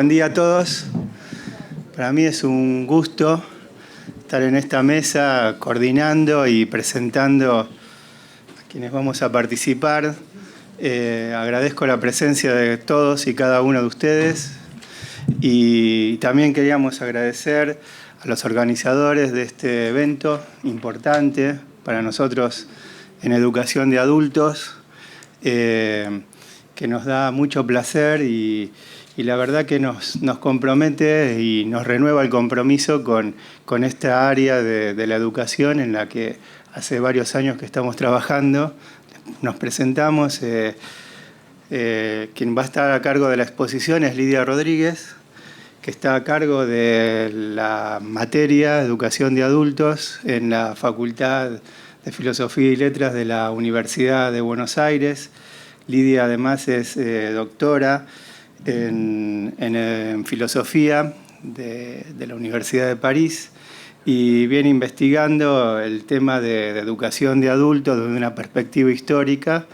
Buen día a todos. Para mí es un gusto estar en esta mesa coordinando y presentando a quienes vamos a participar. Agradezco la presencia de todos y cada uno de ustedes y también queríamos agradecer a los organizadores de este evento importante para nosotros en educación de adultos, que nos da mucho placer y la verdad que nos compromete y nos renueva el compromiso con esta área de la educación en la que hace varios años que estamos trabajando. Nos presentamos, quien va a estar a cargo de la exposición es Lidia Rodríguez, que está a cargo de la materia Educación de Adultos en la Facultad de Filosofía y Letras de la Universidad de Buenos Aires. Lidia además es doctora en Filosofía de la Universidad de París y viene investigando el tema de educación de adultos desde una perspectiva histórica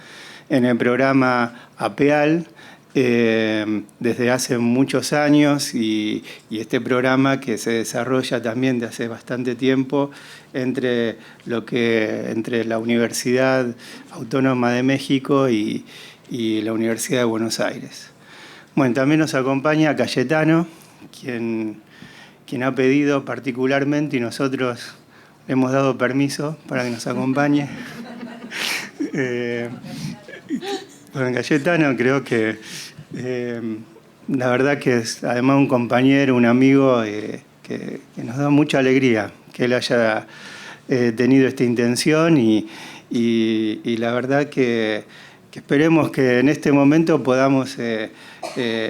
en el programa APEAL desde hace muchos años y este programa que se desarrolla también de hace bastante tiempo entre la Universidad Autónoma de México y la Universidad de Buenos Aires. Bueno, también nos acompaña Cayetano, quien ha pedido particularmente y nosotros le hemos dado permiso para que nos acompañe. Bueno, Cayetano creo que la verdad que es además un compañero, un amigo que nos da mucha alegría que él haya tenido esta intención y la verdad que esperemos que en este momento podamos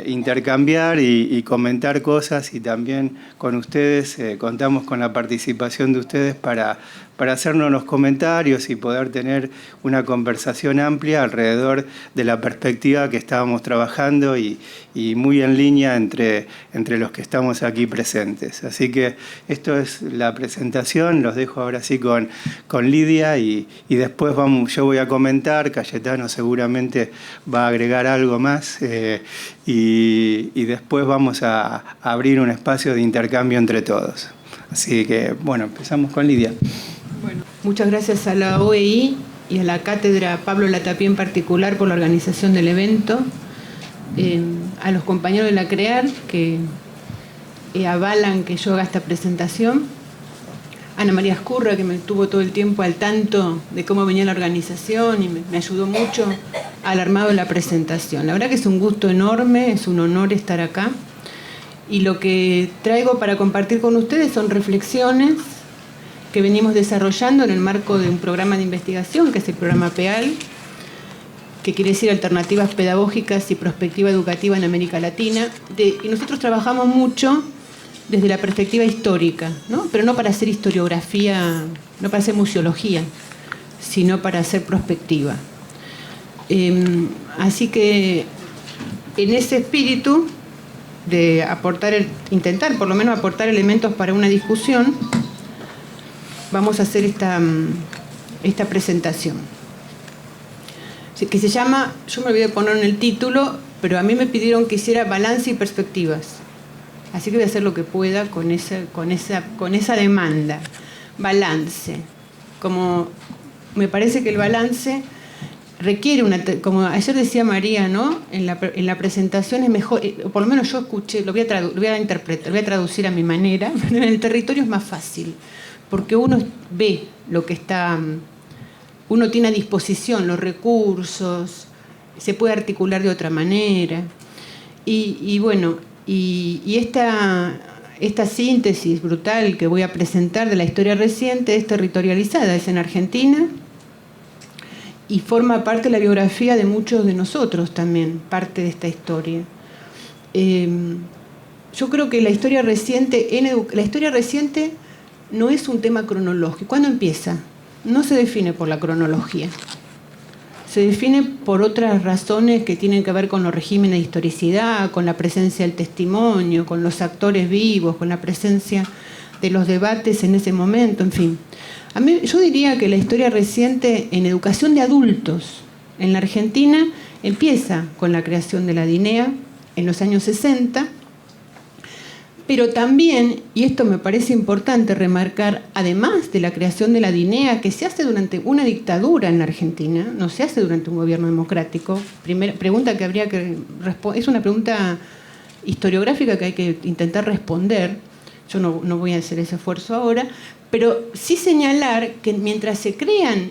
intercambiar y comentar cosas y también con ustedes contamos con la participación de ustedes para hacernos los comentarios y poder tener una conversación amplia alrededor de la perspectiva que estábamos trabajando y muy en línea entre los que estamos aquí presentes. Así que esto es la presentación, los dejo ahora sí con Lidia y después yo voy a comentar, Cayetano seguramente va a agregar algo más y después vamos a abrir un espacio de intercambio entre todos. Así que, bueno, empezamos con Lidia. Bueno, muchas gracias a la OEI y a la Cátedra Pablo Latapie en particular por la organización del evento, a los compañeros de la CREAR que avalan que yo haga esta presentación, Ana María Escurra, que me tuvo todo el tiempo al tanto de cómo venía la organización y me ayudó mucho al armado de la presentación. La verdad que es un gusto enorme, es un honor estar acá. Y lo que traigo para compartir con ustedes son reflexiones que venimos desarrollando en el marco de un programa de investigación, que es el programa APEAL, que quiere decir Alternativas Pedagógicas y Prospectiva Educativa en América Latina. Y nosotros trabajamos mucho desde la perspectiva histórica, ¿no? Pero no para hacer historiografía, no para hacer museología, sino para hacer prospectiva. Así que en ese espíritu de intentar por lo menos aportar elementos para una discusión, vamos a hacer esta presentación. Que se llama, yo me olvidé de poner en el título, pero a mí me pidieron que hiciera balance y perspectivas. Así que voy a hacer lo que pueda con esa demanda. Balance. Como me parece que el balance requiere como ayer decía María, ¿no? En la presentación es mejor, por lo menos yo escuché, lo voy a interpretar, lo voy a traducir a mi manera, pero en el territorio es más fácil, porque uno ve lo que está, uno tiene a disposición los recursos, se puede articular de otra manera. Y bueno, y esta síntesis brutal que voy a presentar de la historia reciente es territorializada, es en Argentina y forma parte de la biografía de muchos de nosotros también, parte de esta historia. Yo creo que la historia reciente no es un tema cronológico. ¿Cuándo empieza? No se define por la cronología. Se define por otras razones que tienen que ver con los regímenes de historicidad, con la presencia del testimonio, con los actores vivos, con la presencia de los debates en ese momento, en fin. Yo diría que la historia reciente en educación de adultos en la Argentina empieza con la creación de la DINEA en los años 60 Pero también, y esto me parece importante remarcar, además de la creación de la DINEA, que se hace durante una dictadura en la Argentina, no se hace durante un gobierno democrático. Primera pregunta que habría que responder, es una pregunta historiográfica que hay que intentar responder. Yo no voy a hacer ese esfuerzo ahora, pero sí señalar que mientras se crean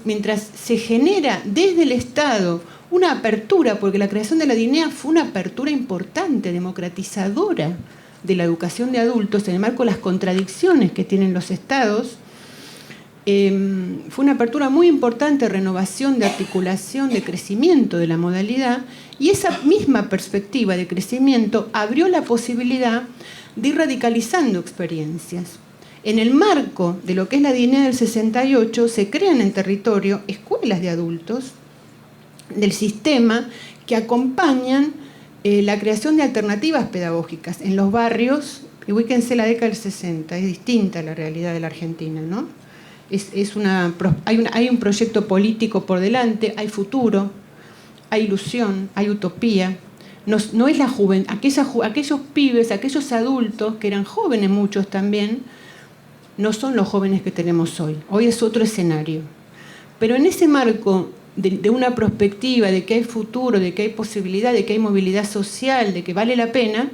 mientras se genera desde el Estado una apertura, porque la creación de la DINEA fue una apertura importante, democratizadora de la educación de adultos, en el marco de las contradicciones que tienen los estados, fue una apertura muy importante, renovación, de articulación, de crecimiento de la modalidad, y esa misma perspectiva de crecimiento abrió la posibilidad de ir radicalizando experiencias. En el marco de lo que es la DINEA del 68, se crean en territorio escuelas de adultos del sistema que acompañan la creación de alternativas pedagógicas en los barrios. Y ubíquense la década del 60, es distinta a la realidad de la Argentina, ¿no? Hay un proyecto político por delante, hay futuro, hay ilusión, hay utopía. No es la juventud, aquellos pibes, aquellos adultos que eran jóvenes, muchos también, no son los jóvenes que tenemos hoy. Hoy es otro escenario. Pero en ese marco de una perspectiva de que hay futuro, de que hay posibilidad, de que hay movilidad social, de que vale la pena,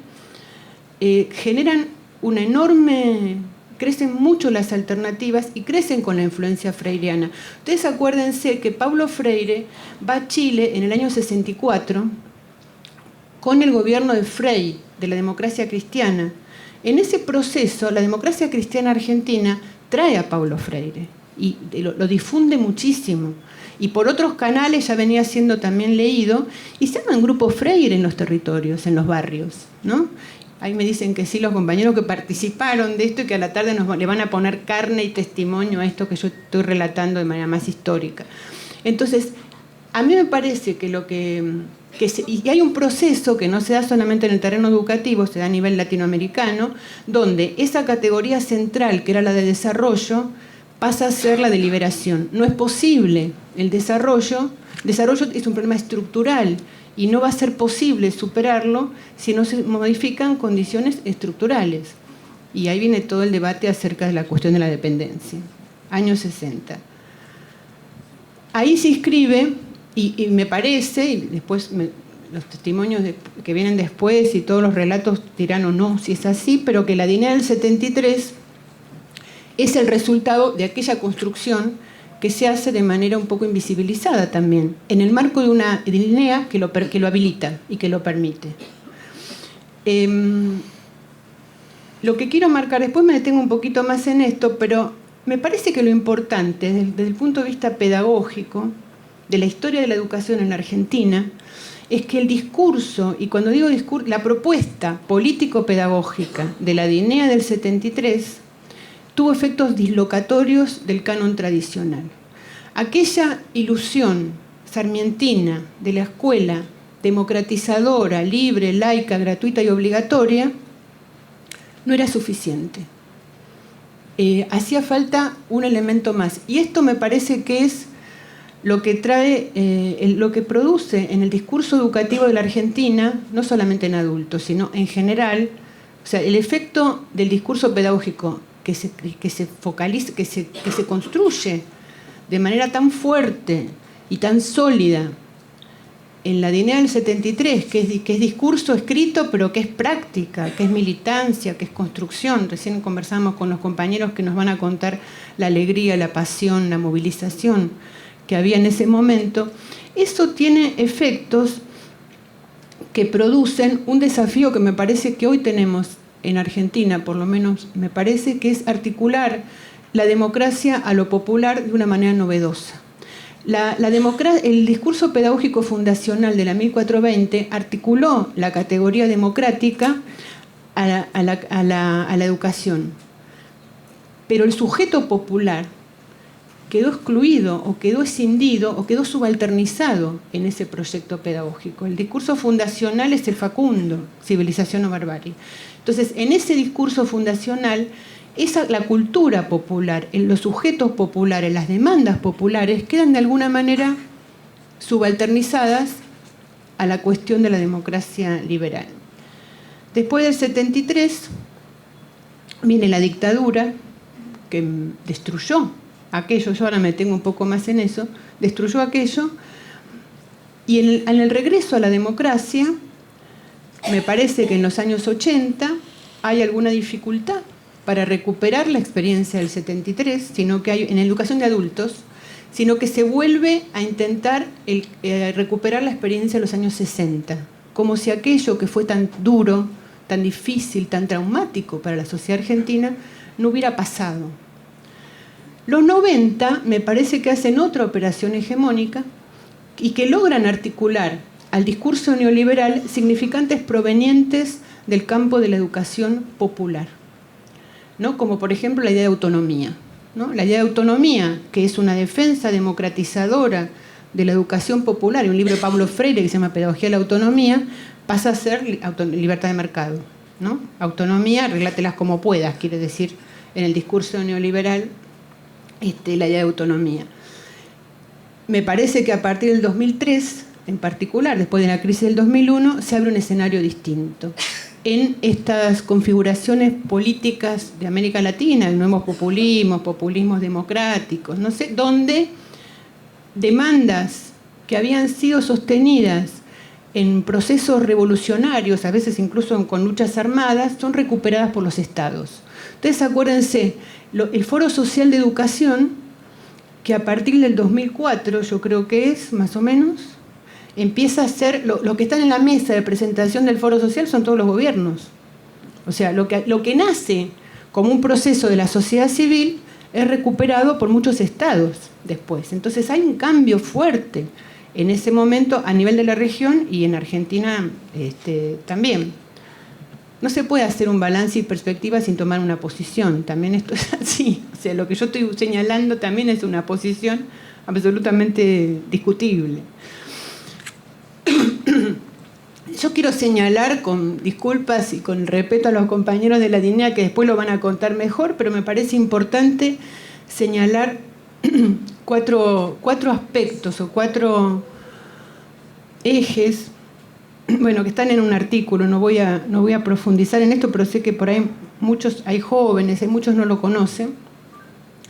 generan una enorme... Crecen mucho las alternativas y crecen con la influencia freiriana. Ustedes acuérdense que Paulo Freire va a Chile en el año 64 con el gobierno de Frei, de la democracia cristiana. En ese proceso, la democracia cristiana argentina trae a Paulo Freire y lo difunde muchísimo. Y por otros canales ya venía siendo también leído, y se llaman grupos Freire en los territorios, en los barrios, ¿no? Ahí me dicen que sí los compañeros que participaron de esto y que a la tarde le van a poner carne y testimonio a esto que yo estoy relatando de manera más histórica. Entonces, a mí me parece que y hay un proceso que no se da solamente en el terreno educativo, se da a nivel latinoamericano, donde esa categoría central, que era la de desarrollo, pasa a ser la de liberación. No es posible el desarrollo. El desarrollo es un problema estructural y no va a ser posible superarlo si no se modifican condiciones estructurales. Y ahí viene todo el debate acerca de la cuestión de la dependencia. Años 60. Ahí se inscribe, y me parece, y después los testimonios que vienen después y todos los relatos dirán o no si es así, pero que la DINEA del 73 es el resultado de aquella construcción que se hace de manera un poco invisibilizada también, en el marco de una DINEA que lo habilita y que lo permite. Lo que quiero marcar, después me detengo un poquito más en esto, pero me parece que lo importante desde el punto de vista pedagógico de la historia de la educación en la Argentina es que el discurso, y cuando digo discurso, la propuesta político-pedagógica de la DINEA del 73 tuvo efectos dislocatorios del canon tradicional. Aquella ilusión sarmientina de la escuela democratizadora, libre, laica, gratuita y obligatoria no era suficiente. Hacía falta un elemento más. Y esto me parece que es lo que lo que produce en el discurso educativo de la Argentina, no solamente en adultos, sino en general, o sea, el efecto del discurso pedagógico que se focaliza, que se construye de manera tan fuerte y tan sólida en la DINEA del 73, que es discurso escrito, pero que es práctica, que es militancia, que es construcción. Recién conversamos con los compañeros que nos van a contar la alegría, la pasión, la movilización que había en ese momento. Eso tiene efectos que producen un desafío que me parece que hoy tenemos en Argentina, por lo menos me parece, que es articular la democracia a lo popular de una manera novedosa. El discurso pedagógico fundacional de la 1420 articuló la categoría democrática a la educación, pero el sujeto popular quedó excluido o quedó escindido o quedó subalternizado en ese proyecto pedagógico. El discurso fundacional es el Facundo, Civilización o Barbarie. Entonces, en ese discurso fundacional, la cultura popular, los sujetos populares, las demandas populares quedan de alguna manera subalternizadas a la cuestión de la democracia liberal. Después del 73 viene la dictadura, que destruyó aquello, yo ahora me detengo un poco más en eso, destruyó aquello, y en el regreso a la democracia, me parece que en los años 80 hay alguna dificultad para recuperar la experiencia del 73, sino que hay en educación de adultos, sino que se vuelve a intentar recuperar la experiencia de los años 60, como si aquello que fue tan duro, tan difícil, tan traumático para la sociedad argentina, no hubiera pasado. Los 90 me parece que hacen otra operación hegemónica y que logran articular al discurso neoliberal significantes provenientes del campo de la educación popular, ¿no? Como por ejemplo la idea de autonomía, ¿no? La idea de autonomía, que es una defensa democratizadora de la educación popular, y un libro de Pablo Freire que se llama Pedagogía de la Autonomía, pasa a ser libertad de mercado, ¿no? Autonomía, arreglátelas como puedas, quiere decir en el discurso neoliberal la idea de autonomía. Me parece que a partir del 2003, en particular, después de la crisis del 2001, se abre un escenario distinto. En estas configuraciones políticas de América Latina, de nuevos populismos democráticos, no sé, donde demandas que habían sido sostenidas en procesos revolucionarios, a veces incluso con luchas armadas, son recuperadas por los estados. Entonces, acuérdense, el Foro Social de Educación, que a partir del 2004, yo creo que es, más o menos, empieza a ser, lo que están en la mesa de presentación del Foro Social son todos los gobiernos. O sea, lo que nace como un proceso de la sociedad civil es recuperado por muchos estados después. Entonces hay un cambio fuerte en ese momento a nivel de la región y en Argentina también. No se puede hacer un balance y perspectiva sin tomar una posición. También esto es así. O sea, lo que yo estoy señalando también es una posición absolutamente discutible. Yo quiero señalar, con disculpas y con respeto a los compañeros de la DINEA que después lo van a contar mejor, pero me parece importante señalar cuatro aspectos o 4 ejes, bueno, que están en un artículo. No voy a profundizar en esto, pero sé que por ahí hay jóvenes, muchos no lo conocen,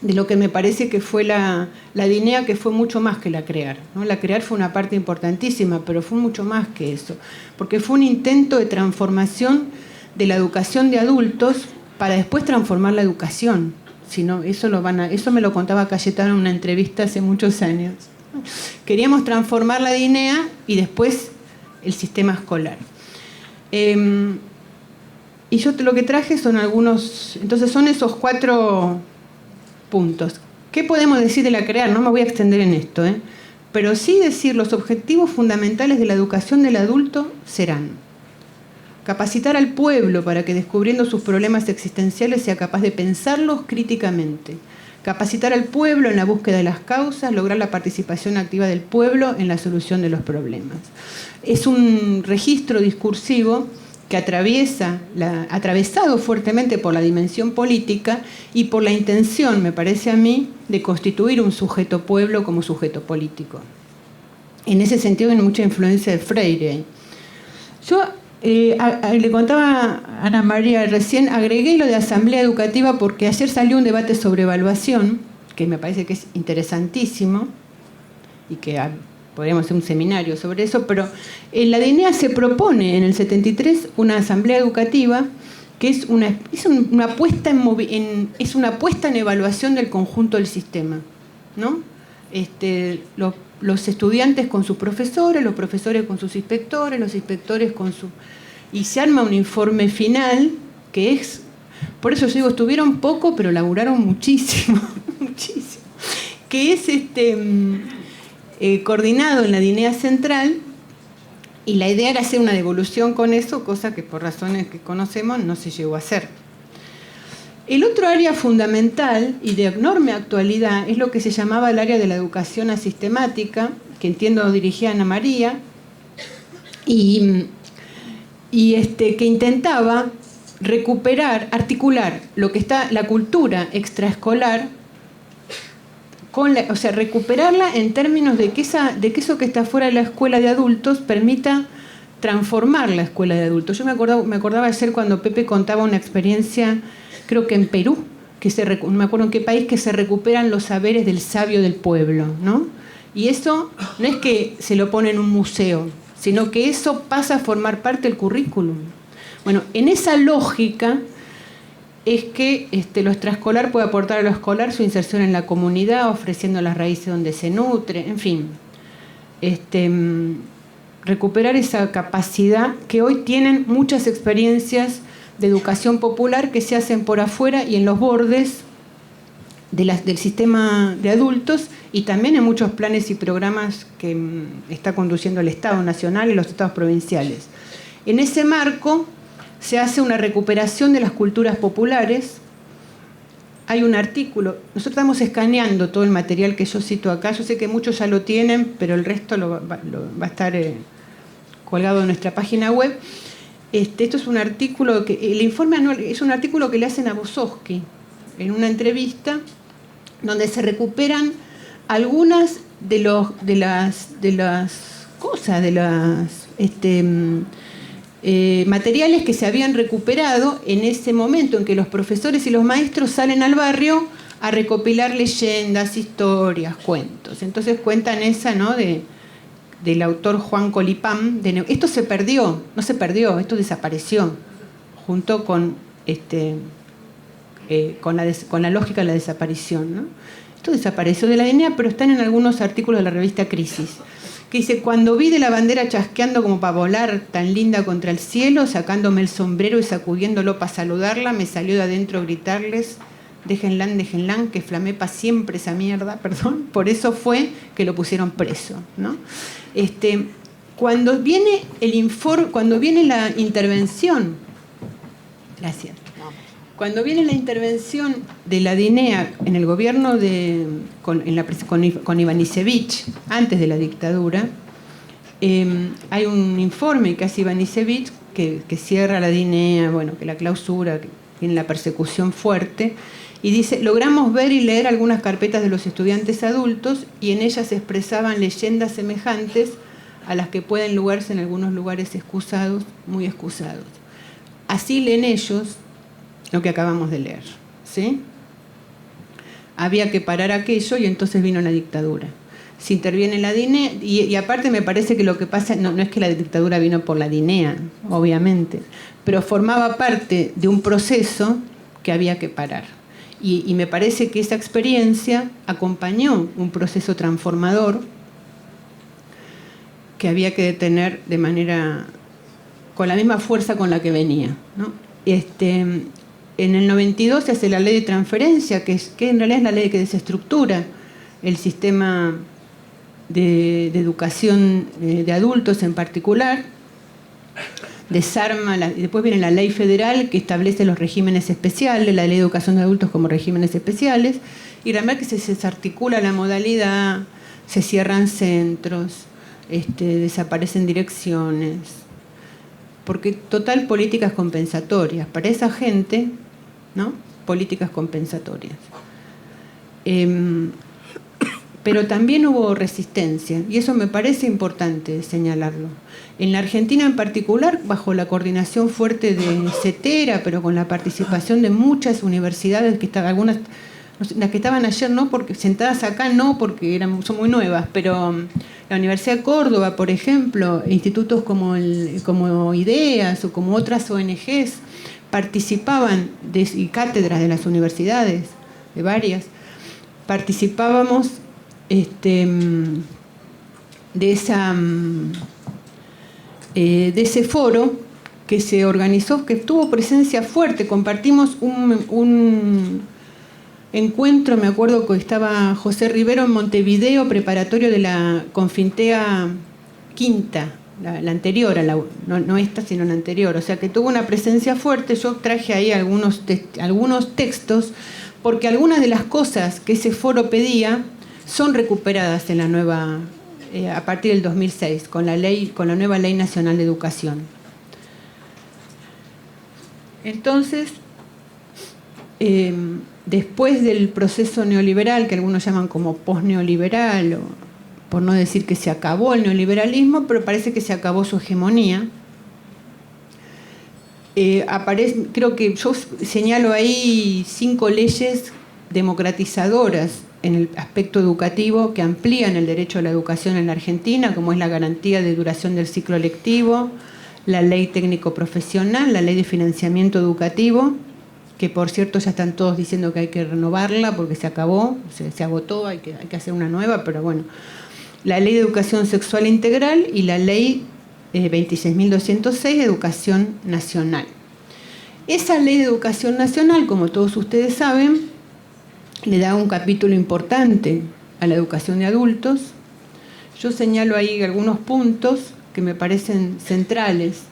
de lo que me parece que fue la DINEA, que fue mucho más que la CREAR, ¿no? La CREAR fue una parte importantísima, pero fue mucho más que eso, porque fue un intento de transformación de la educación de adultos para después transformar la educación. Si no, eso me lo contaba Cayetano en una entrevista hace muchos años. Queríamos transformar la DINEA y después el sistema escolar. Y yo lo que traje son algunos, entonces son esos 4 puntos. ¿Qué podemos decir de la CREAR? No me voy a extender en esto, pero sí decir los objetivos fundamentales de la educación del adulto serán: capacitar al pueblo para que, descubriendo sus problemas existenciales, sea capaz de pensarlos críticamente; capacitar al pueblo en la búsqueda de las causas; lograr la participación activa del pueblo en la solución de los problemas. Es un registro discursivo que atravesado fuertemente por la dimensión política y por la intención, me parece a mí, de constituir un sujeto pueblo como sujeto político. En ese sentido hay mucha influencia de Freire. Yo le contaba a Ana María recién, agregué lo de asamblea educativa porque ayer salió un debate sobre evaluación, que me parece que es interesantísimo, y que podríamos hacer un seminario sobre eso, pero en la DINEA se propone en el 73 una asamblea educativa que es una puesta en evaluación del conjunto del sistema, ¿no? Los estudiantes con sus profesores, los profesores con sus inspectores, los inspectores con su... Y se arma un informe final que es... Por eso yo digo, estuvieron poco, pero laburaron muchísimo, muchísimo. Que es coordinado en la DINEA Central, y la idea era hacer una devolución con eso, cosa que por razones que conocemos no se llegó a hacer. El otro área fundamental y de enorme actualidad es lo que se llamaba el área de la educación asistemática, que entiendo dirigía Ana María, y que intentaba recuperar, articular lo que está la cultura extraescolar, o sea, recuperarla en términos de que eso que está fuera de la escuela de adultos permita transformar la escuela de adultos. Yo me acordaba ayer cuando Pepe contaba una experiencia, creo que en Perú, no me acuerdo en qué país, que se recuperan los saberes del sabio del pueblo, ¿no? Y eso no es que se lo pone en un museo, sino que eso pasa a formar parte del currículum. Bueno, en esa lógica es que lo extraescolar puede aportar a lo escolar su inserción en la comunidad, ofreciendo las raíces donde se nutre, en fin. Recuperar esa capacidad que hoy tienen muchas experiencias de educación popular que se hacen por afuera y en los bordes del sistema de adultos, y también en muchos planes y programas que está conduciendo el Estado Nacional y los Estados provinciales. En ese marco se hace una recuperación de las culturas populares. Hay un artículo, nosotros estamos escaneando todo el material que yo cito acá, yo sé que muchos ya lo tienen, pero el resto va a estar colgado en nuestra página web. Esto es un artículo, el informe anual es un artículo que le hacen a Bosowski en una entrevista, donde se recuperan algunas de las cosas, de las materiales que se habían recuperado en ese momento en que los profesores y los maestros salen al barrio a recopilar leyendas, historias, cuentos. Entonces cuentan esa, ¿no?, del autor Juan Colipán. Esto se perdió, no se perdió, esto desapareció, junto con la lógica de la desaparición, ¿no? Esto desapareció de la DNEA, pero están en algunos artículos de la revista Crisis, que dice: cuando vi de la bandera chasqueando como para volar tan linda contra el cielo, sacándome el sombrero y sacudiéndolo para saludarla, me salió de adentro gritarles: déjenla, que flamé para siempre esa mierda, perdón. Por eso fue que lo pusieron preso, ¿no? Cuando viene cuando viene la intervención, gracias. Cuando viene la intervención de la DINEA en el gobierno con Ivanišević, antes de la dictadura, hay un informe que hace Ivanišević que cierra la DINEA, bueno, que la clausura, que tiene la persecución fuerte, y dice: logramos ver y leer algunas carpetas de los estudiantes adultos y en ellas se expresaban leyendas semejantes a las que pueden lugarse en algunos lugares excusados, muy excusados. Así leen ellos lo que acabamos de leer, ¿sí? Había que parar aquello y entonces vino la dictadura. Se interviene la DINEA y aparte me parece que lo que pasa no es que la dictadura vino por la DINEA, obviamente, pero formaba parte de un proceso que había que parar. Y me parece que esa experiencia acompañó un proceso transformador que había que detener de manera, con la misma fuerza con la que venía, ¿no? En el 92 se hace la ley de transferencia, que en realidad es la ley que desestructura el sistema de educación de adultos en particular, desarma, y después viene la ley federal que establece los regímenes especiales, la ley de educación de adultos como regímenes especiales, y realmente que se desarticula la modalidad, se cierran centros, desaparecen direcciones, porque total políticas compensatorias, para esa gente, ¿no? Políticas compensatorias. Pero también hubo resistencia, y eso me parece importante señalarlo. En la Argentina en particular, bajo la coordinación fuerte de CETERA, pero con la participación de muchas universidades, que algunas, las que estaban ayer no, porque sentadas acá no, porque son muy nuevas, pero la Universidad de Córdoba, por ejemplo, institutos como IDEAS o como otras ONGs, participaban, y cátedras de las universidades, de varias, participábamos de ese foro que se organizó, que tuvo presencia fuerte. Compartimos un encuentro, me acuerdo que estaba José Rivero en Montevideo, preparatorio de la Confintea Quinta, la anterior, no esta, sino la anterior. O sea que tuvo una presencia fuerte. Yo traje ahí algunos textos, porque algunas de las cosas que ese foro pedía son recuperadas en la nueva, a partir del 2006, con la nueva Ley Nacional de Educación. Entonces, después del proceso neoliberal, que algunos llaman como posneoliberal, por no decir que se acabó el neoliberalismo, pero parece que se acabó su hegemonía. Creo que yo señalo ahí 5 leyes democratizadoras en el aspecto educativo que amplían el derecho a la educación en la Argentina, como es la garantía de duración del ciclo lectivo, la ley técnico-profesional, la ley de financiamiento educativo, que por cierto ya están todos diciendo que hay que renovarla porque se acabó, se agotó, hay que hacer una nueva, pero bueno. La ley de educación sexual integral y la ley 26.206 de educación nacional. Esa ley de educación nacional, como todos ustedes saben, le da un capítulo importante a la educación de adultos. Yo señalo ahí algunos puntos que me parecen centrales.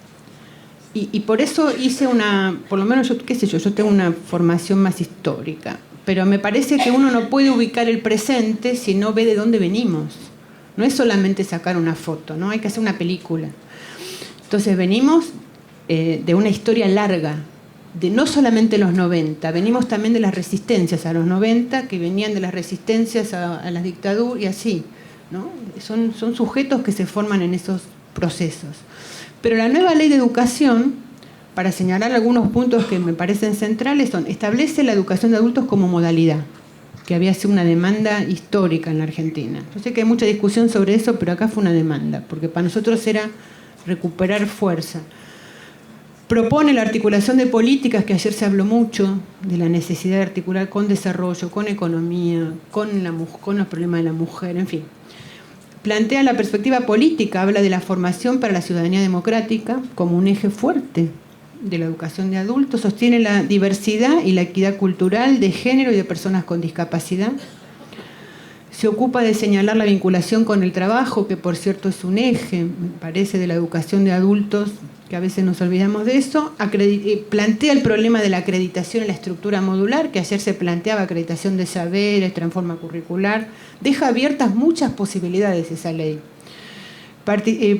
Y por eso hice por lo menos yo tengo una formación más histórica, pero me parece que uno no puede ubicar el presente si no ve de dónde venimos. No es solamente sacar una foto, ¿no? Hay que hacer una película. Entonces venimos de una historia larga, de no solamente los 90, venimos también de las resistencias a los 90, que venían de las resistencias a las dictaduras y así, ¿no? Son sujetos que se forman en esos procesos. Pero la nueva ley de educación, para señalar algunos puntos que me parecen centrales, establece la educación de adultos como modalidad, que había sido una demanda histórica en la Argentina. Yo sé que hay mucha discusión sobre eso, pero acá fue una demanda, porque para nosotros era recuperar fuerza. Propone la articulación de políticas, que ayer se habló mucho, de la necesidad de articular con desarrollo, con economía, con los problemas de la mujer, en fin. Plantea la perspectiva política, habla de la formación para la ciudadanía democrática como un eje fuerte de la educación de adultos, sostiene la diversidad y la equidad cultural de género y de personas con discapacidad. Se ocupa de señalar la vinculación con el trabajo, que por cierto es un eje, me parece, de la educación de adultos, que a veces nos olvidamos de eso. Plantea el problema de la acreditación en la estructura modular, que ayer se planteaba acreditación de saberes, transforma curricular. Deja abiertas muchas posibilidades esa ley.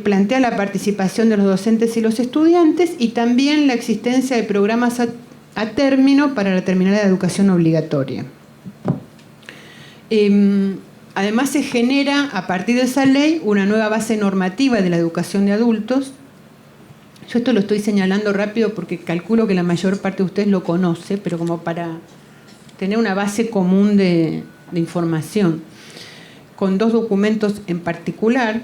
Plantea la participación de los docentes y los estudiantes y también la existencia de programas a término para la terminal de educación obligatoria. Además se genera a partir de esa ley una nueva base normativa de la educación de adultos. Yo esto lo estoy señalando rápido porque calculo que la mayor parte de ustedes lo conoce, pero como para tener una base común de información, con 2 documentos en particular.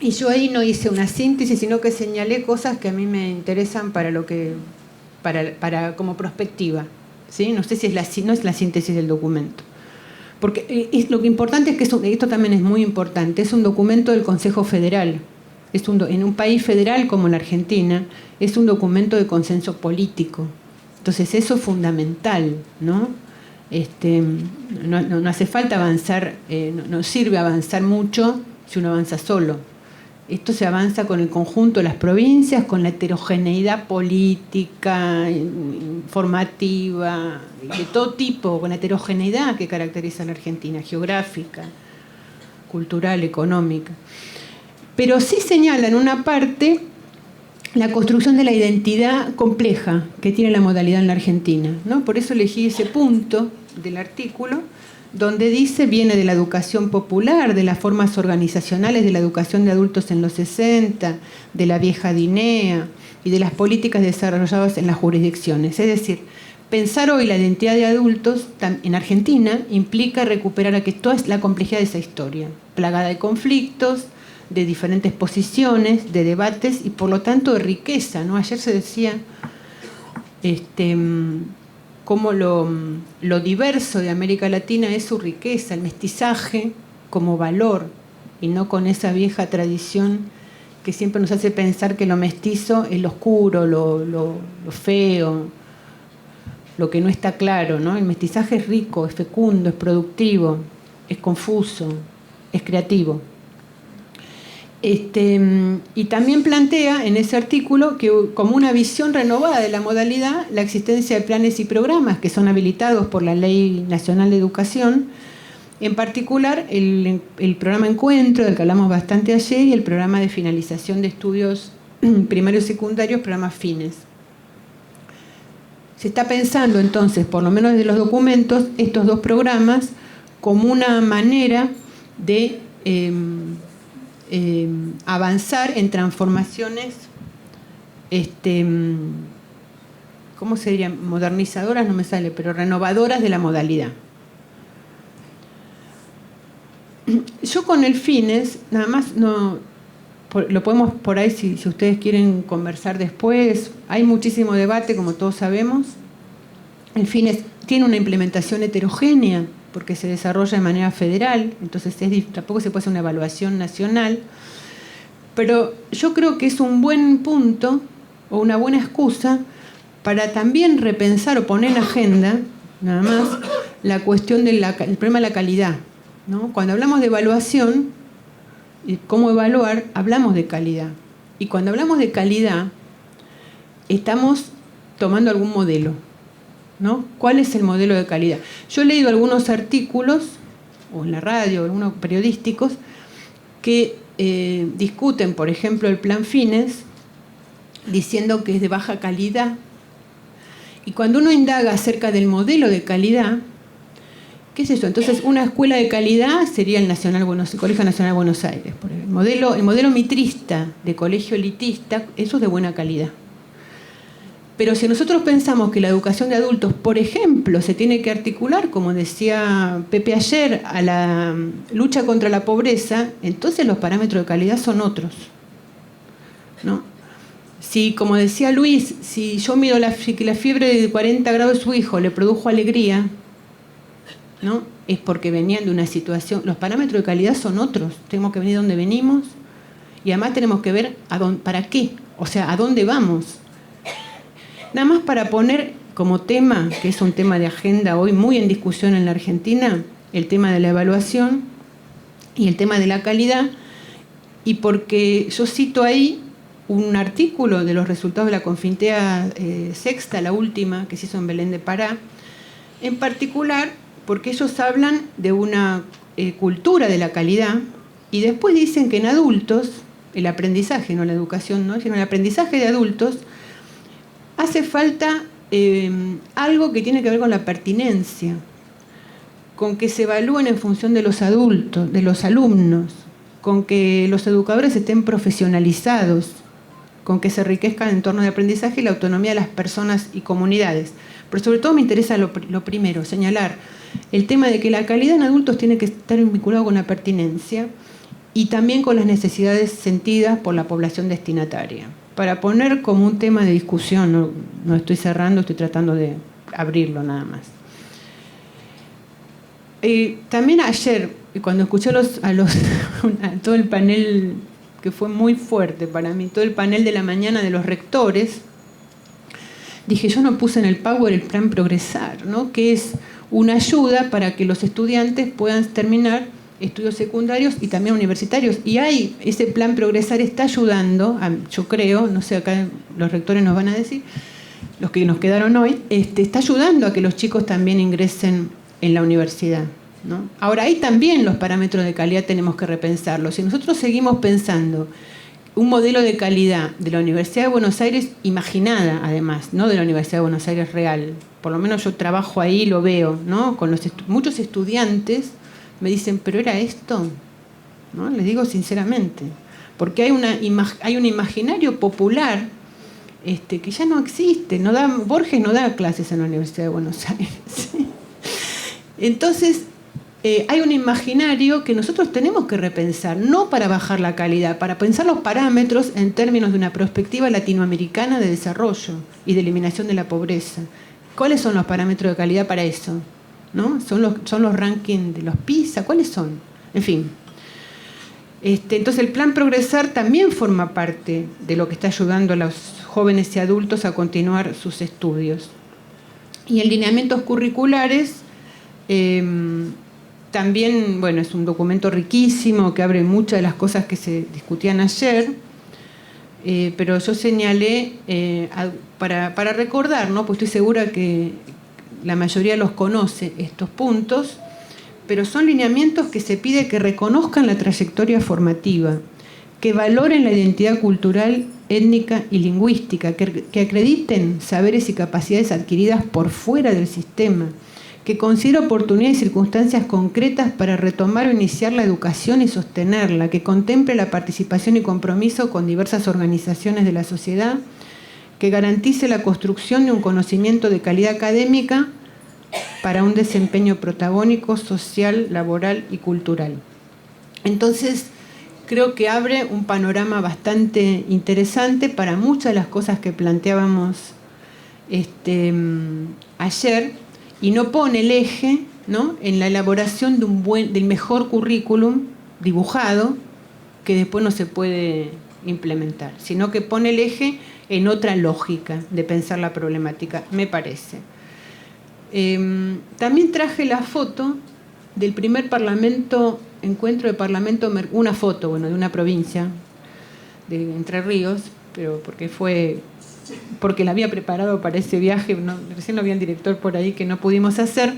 Y yo ahí no hice una síntesis, sino que señalé cosas que a mí me interesan para como prospectiva, ¿sí? No sé si no es la síntesis del documento. Porque lo que importante es que esto también es muy importante, es un documento del Consejo Federal. En un país federal como la Argentina, es un documento de consenso político. Entonces eso es fundamental, ¿no? No hace falta avanzar, no sirve avanzar mucho si uno avanza solo. Esto se avanza con el conjunto de las provincias, con la heterogeneidad política, informativa, de todo tipo, con la heterogeneidad que caracteriza a la Argentina, geográfica, cultural, económica. Pero sí señala en una parte la construcción de la identidad compleja que tiene la modalidad en la Argentina, ¿no? Por eso elegí ese punto del artículo, donde dice, viene de la educación popular, de las formas organizacionales de la educación de adultos en los 60, de la vieja DINEA y de las políticas desarrolladas en las jurisdicciones. Es decir, pensar hoy la identidad de adultos en Argentina implica recuperar toda la complejidad de esa historia, plagada de conflictos, de diferentes posiciones, de debates y por lo tanto de riqueza, ¿no? Ayer se decía cómo lo diverso de América Latina es su riqueza, el mestizaje como valor y no con esa vieja tradición que siempre nos hace pensar que lo mestizo es lo oscuro, lo feo, lo que no está claro, ¿no? El mestizaje es rico, es fecundo, es productivo, es confuso, es creativo. Y también plantea en ese artículo que como una visión renovada de la modalidad, la existencia de planes y programas que son habilitados por la Ley Nacional de Educación, en particular el programa Encuentro, del que hablamos bastante ayer, y el programa de finalización de estudios primarios y secundarios, programas FINES. Se está pensando entonces, por lo menos desde los documentos, estos 2 programas como una manera de avanzar en transformaciones, ¿cómo se diría? Modernizadoras no me sale, pero renovadoras de la modalidad. Yo con el FINES, nada más, no, lo podemos por ahí, si ustedes quieren conversar después, hay muchísimo debate, como todos sabemos. El FINES tiene una implementación heterogénea, porque se desarrolla de manera federal, entonces tampoco se puede hacer una evaluación nacional, pero yo creo que es un buen punto o una buena excusa para también repensar o poner en agenda, nada más, la cuestión del problema de la calidad, ¿no? Cuando hablamos de evaluación y cómo evaluar, hablamos de calidad. Y cuando hablamos de calidad, estamos tomando algún modelo, ¿no? ¿Cuál es el modelo de calidad? Yo he leído algunos artículos, o en la radio, algunos periodísticos, que discuten, por ejemplo, el plan FINES, diciendo que es de baja calidad. Y cuando uno indaga acerca del modelo de calidad, ¿qué es eso? Entonces, una escuela de calidad sería el Colegio Nacional de Buenos Aires. El modelo mitrista de colegio elitista, eso es de buena calidad. Pero si nosotros pensamos que la educación de adultos, por ejemplo, se tiene que articular, como decía Pepe ayer, a la lucha contra la pobreza, entonces los parámetros de calidad son otros, ¿no? Si, como decía Luis, si yo miro que la fiebre de 40 grados de su hijo le produjo alegría, ¿no? Es porque venían de una situación. Los parámetros de calidad son otros. Tenemos que venir de donde venimos y además tenemos que ver para qué, o sea, a dónde vamos. Nada más para poner como tema, que es un tema de agenda hoy muy en discusión en la Argentina, el tema de la evaluación y el tema de la calidad, y porque yo cito ahí un artículo de los resultados de la Confintea sexta, la última, que se hizo en Belén de Pará, en particular porque ellos hablan de una cultura de la calidad y después dicen que en adultos, el aprendizaje, no la educación, ¿no? Sino el aprendizaje de adultos, hace falta algo que tiene que ver con la pertinencia, con que se evalúen en función de los adultos, de los alumnos, con que los educadores estén profesionalizados, con que se enriquezcan en entornos de aprendizaje y la autonomía de las personas y comunidades. Pero sobre todo me interesa lo primero, señalar el tema de que la calidad en adultos tiene que estar vinculado con la pertinencia y también con las necesidades sentidas por la población destinataria. Para poner como un tema de discusión, no estoy cerrando, estoy tratando de abrirlo nada más. También ayer, cuando escuché a todo el panel, que fue muy fuerte para mí, todo el panel de la mañana de los rectores, dije, yo no puse en el Power el plan Progresar, ¿no? Que es una ayuda para que los estudiantes puedan terminar estudios secundarios y también universitarios. Y ese plan Progresar está ayudando, yo creo, no sé, acá los rectores nos van a decir, los que nos quedaron hoy, está ayudando a que los chicos también ingresen en la universidad, ¿no? Ahora, ahí también los parámetros de calidad tenemos que repensarlos. Si nosotros seguimos pensando un modelo de calidad de la Universidad de Buenos Aires, imaginada además, no de la Universidad de Buenos Aires real, por lo menos yo trabajo ahí, lo veo, ¿no? Con muchos estudiantes me dicen, ¿pero era esto? ¿No? Les digo sinceramente, porque hay un imaginario popular que ya no existe. Borges no da clases en la Universidad de Buenos Aires, ¿sí? Entonces, hay un imaginario que nosotros tenemos que repensar, no para bajar la calidad, para pensar los parámetros en términos de una perspectiva latinoamericana de desarrollo y de eliminación de la pobreza. ¿Cuáles son los parámetros de calidad para eso? ¿No? ¿Son los rankings de los PISA? ¿Cuáles son? En fin. Entonces el plan Progresar también forma parte de lo que está ayudando a los jóvenes y adultos a continuar sus estudios. Y en lineamientos curriculares, también, bueno, es un documento riquísimo que abre muchas de las cosas que se discutían ayer, pero yo señalé para recordar, ¿no? Pues estoy segura que la mayoría los conoce estos puntos, pero son lineamientos que se pide que reconozcan la trayectoria formativa, que valoren la identidad cultural, étnica y lingüística, que acrediten saberes y capacidades adquiridas por fuera del sistema, que considere oportunidades y circunstancias concretas para retomar o iniciar la educación y sostenerla, que contemple la participación y compromiso con diversas organizaciones de la sociedad, que garantice la construcción de un conocimiento de calidad académica para un desempeño protagónico, social, laboral y cultural. Entonces, creo que abre un panorama bastante interesante para muchas de las cosas que planteábamos ayer, y no pone el eje, ¿no?, en la elaboración del mejor currículum dibujado que después no se puede implementar, sino que pone el eje en otra lógica de pensar la problemática, me parece. También traje la foto del primer encuentro de parlamento, una foto, bueno, de una provincia de Entre Ríos, pero porque la había preparado para ese viaje, recién lo había un director por ahí que no pudimos hacer,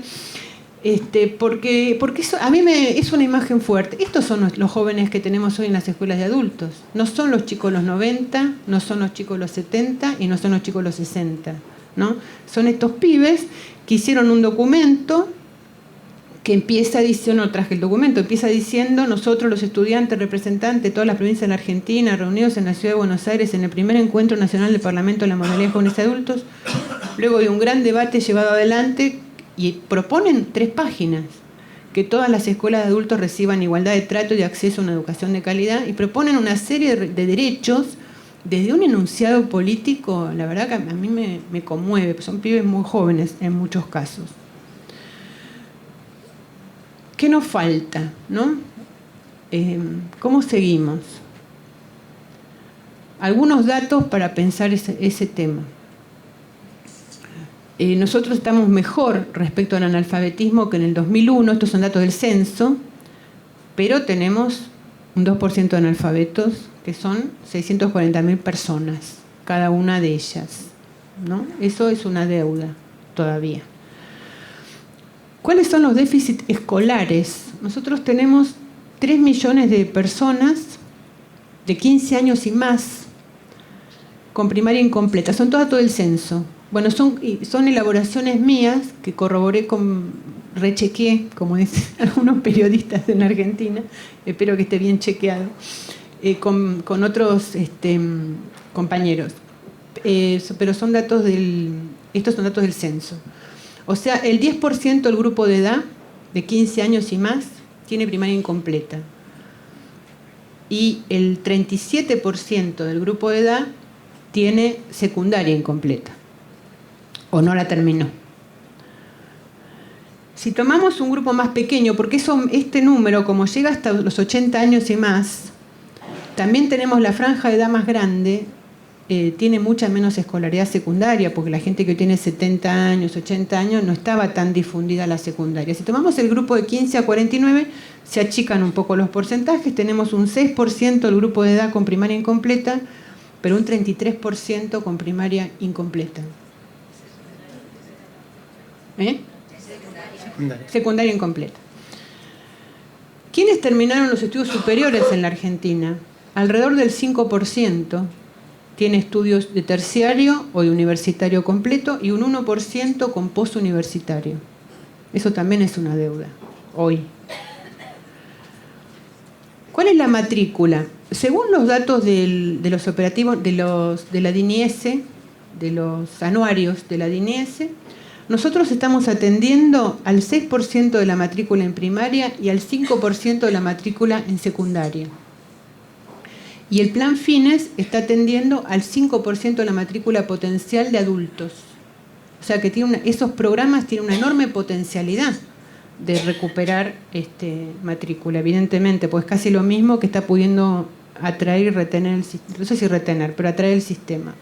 porque eso a mí es una imagen fuerte. Estos son los jóvenes que tenemos hoy en las escuelas de adultos. No son los chicos los 90, no son los chicos los 70 y no son los chicos los 60, ¿no? Son estos pibes que hicieron un documento que empieza diciendo, no traje el documento, empieza diciendo: nosotros los estudiantes representantes de todas las provincias de la Argentina, reunidos en la ciudad de Buenos Aires en el primer encuentro nacional del Parlamento de la modalidad de jóvenes y adultos, luego de un gran debate llevado adelante, y proponen 3 páginas, que todas las escuelas de adultos reciban igualdad de trato y de acceso a una educación de calidad, y proponen una serie de derechos desde un enunciado político, la verdad que a mí me conmueve, pues son pibes muy jóvenes en muchos casos. ¿Qué nos falta, no? ¿Cómo seguimos? Algunos datos para pensar ese tema. Nosotros estamos mejor respecto al analfabetismo que en el 2001, estos son datos del censo, pero tenemos un 2% de analfabetos, que son 640.000 personas, cada una de ellas, ¿no? Eso es una deuda todavía. ¿Cuáles son los déficits escolares? Nosotros tenemos 3 millones de personas de 15 años y más con primaria incompleta. Son todas todo el censo. Bueno, son elaboraciones mías que corroboré, rechequeé, como dicen algunos periodistas en Argentina, espero que esté bien chequeado, con otros compañeros. Pero estos son datos del censo. O sea, el 10% del grupo de edad, de 15 años y más, tiene primaria incompleta. Y el 37% del grupo de edad tiene secundaria incompleta. O no la terminó. Si tomamos un grupo más pequeño, porque este número, como llega hasta los 80 años y más, también tenemos la franja de edad más grande, tiene mucha menos escolaridad secundaria, porque la gente que tiene 70 años, 80 años, no estaba tan difundida la secundaria. Si tomamos el grupo de 15 a 49, se achican un poco los porcentajes, tenemos un 6% del grupo de edad con primaria incompleta, pero un 33% con primaria incompleta. Secundaria incompleta. ¿Quiénes terminaron los estudios superiores en la Argentina? Alrededor del 5% tiene estudios de terciario o de universitario completo y un 1% con posuniversitario. Eso también es una deuda, hoy. ¿Cuál es la matrícula? Según los datos de los operativos, de la DINIES, de los anuarios de la DINIES, nosotros estamos atendiendo al 6% de la matrícula en primaria y al 5% de la matrícula en secundaria. Y el plan Fines está atendiendo al 5% de la matrícula potencial de adultos. O sea que esos programas tienen una enorme potencialidad de recuperar matrícula, evidentemente, pues casi lo mismo que está pudiendo atraer y retener, no sé si retener, pero atraer el sistema.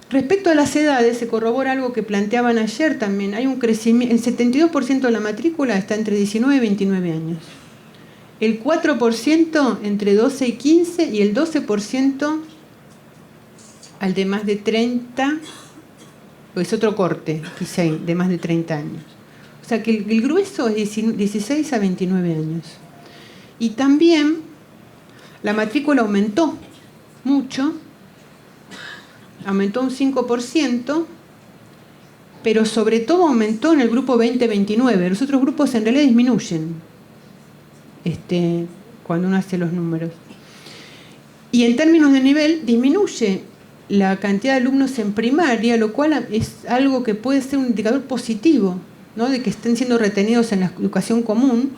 Respecto a las edades, se corrobora algo que planteaban ayer también. Hay un crecimiento, el 72% de la matrícula está entre 19 y 29 años. El 4% entre 12 y 15 y el 12% al de más de 30, pues otro corte, quizá de más de 30 años. O sea que el grueso es 16 a 29 años. Y también la matrícula aumentó mucho, aumentó un 5%, pero sobre todo aumentó en el grupo 20-29. Los otros grupos en realidad disminuyen cuando uno hace los números. Y en términos de nivel, disminuye la cantidad de alumnos en primaria, lo cual es algo que puede ser un indicador positivo, ¿no? De que estén siendo retenidos en la educación común,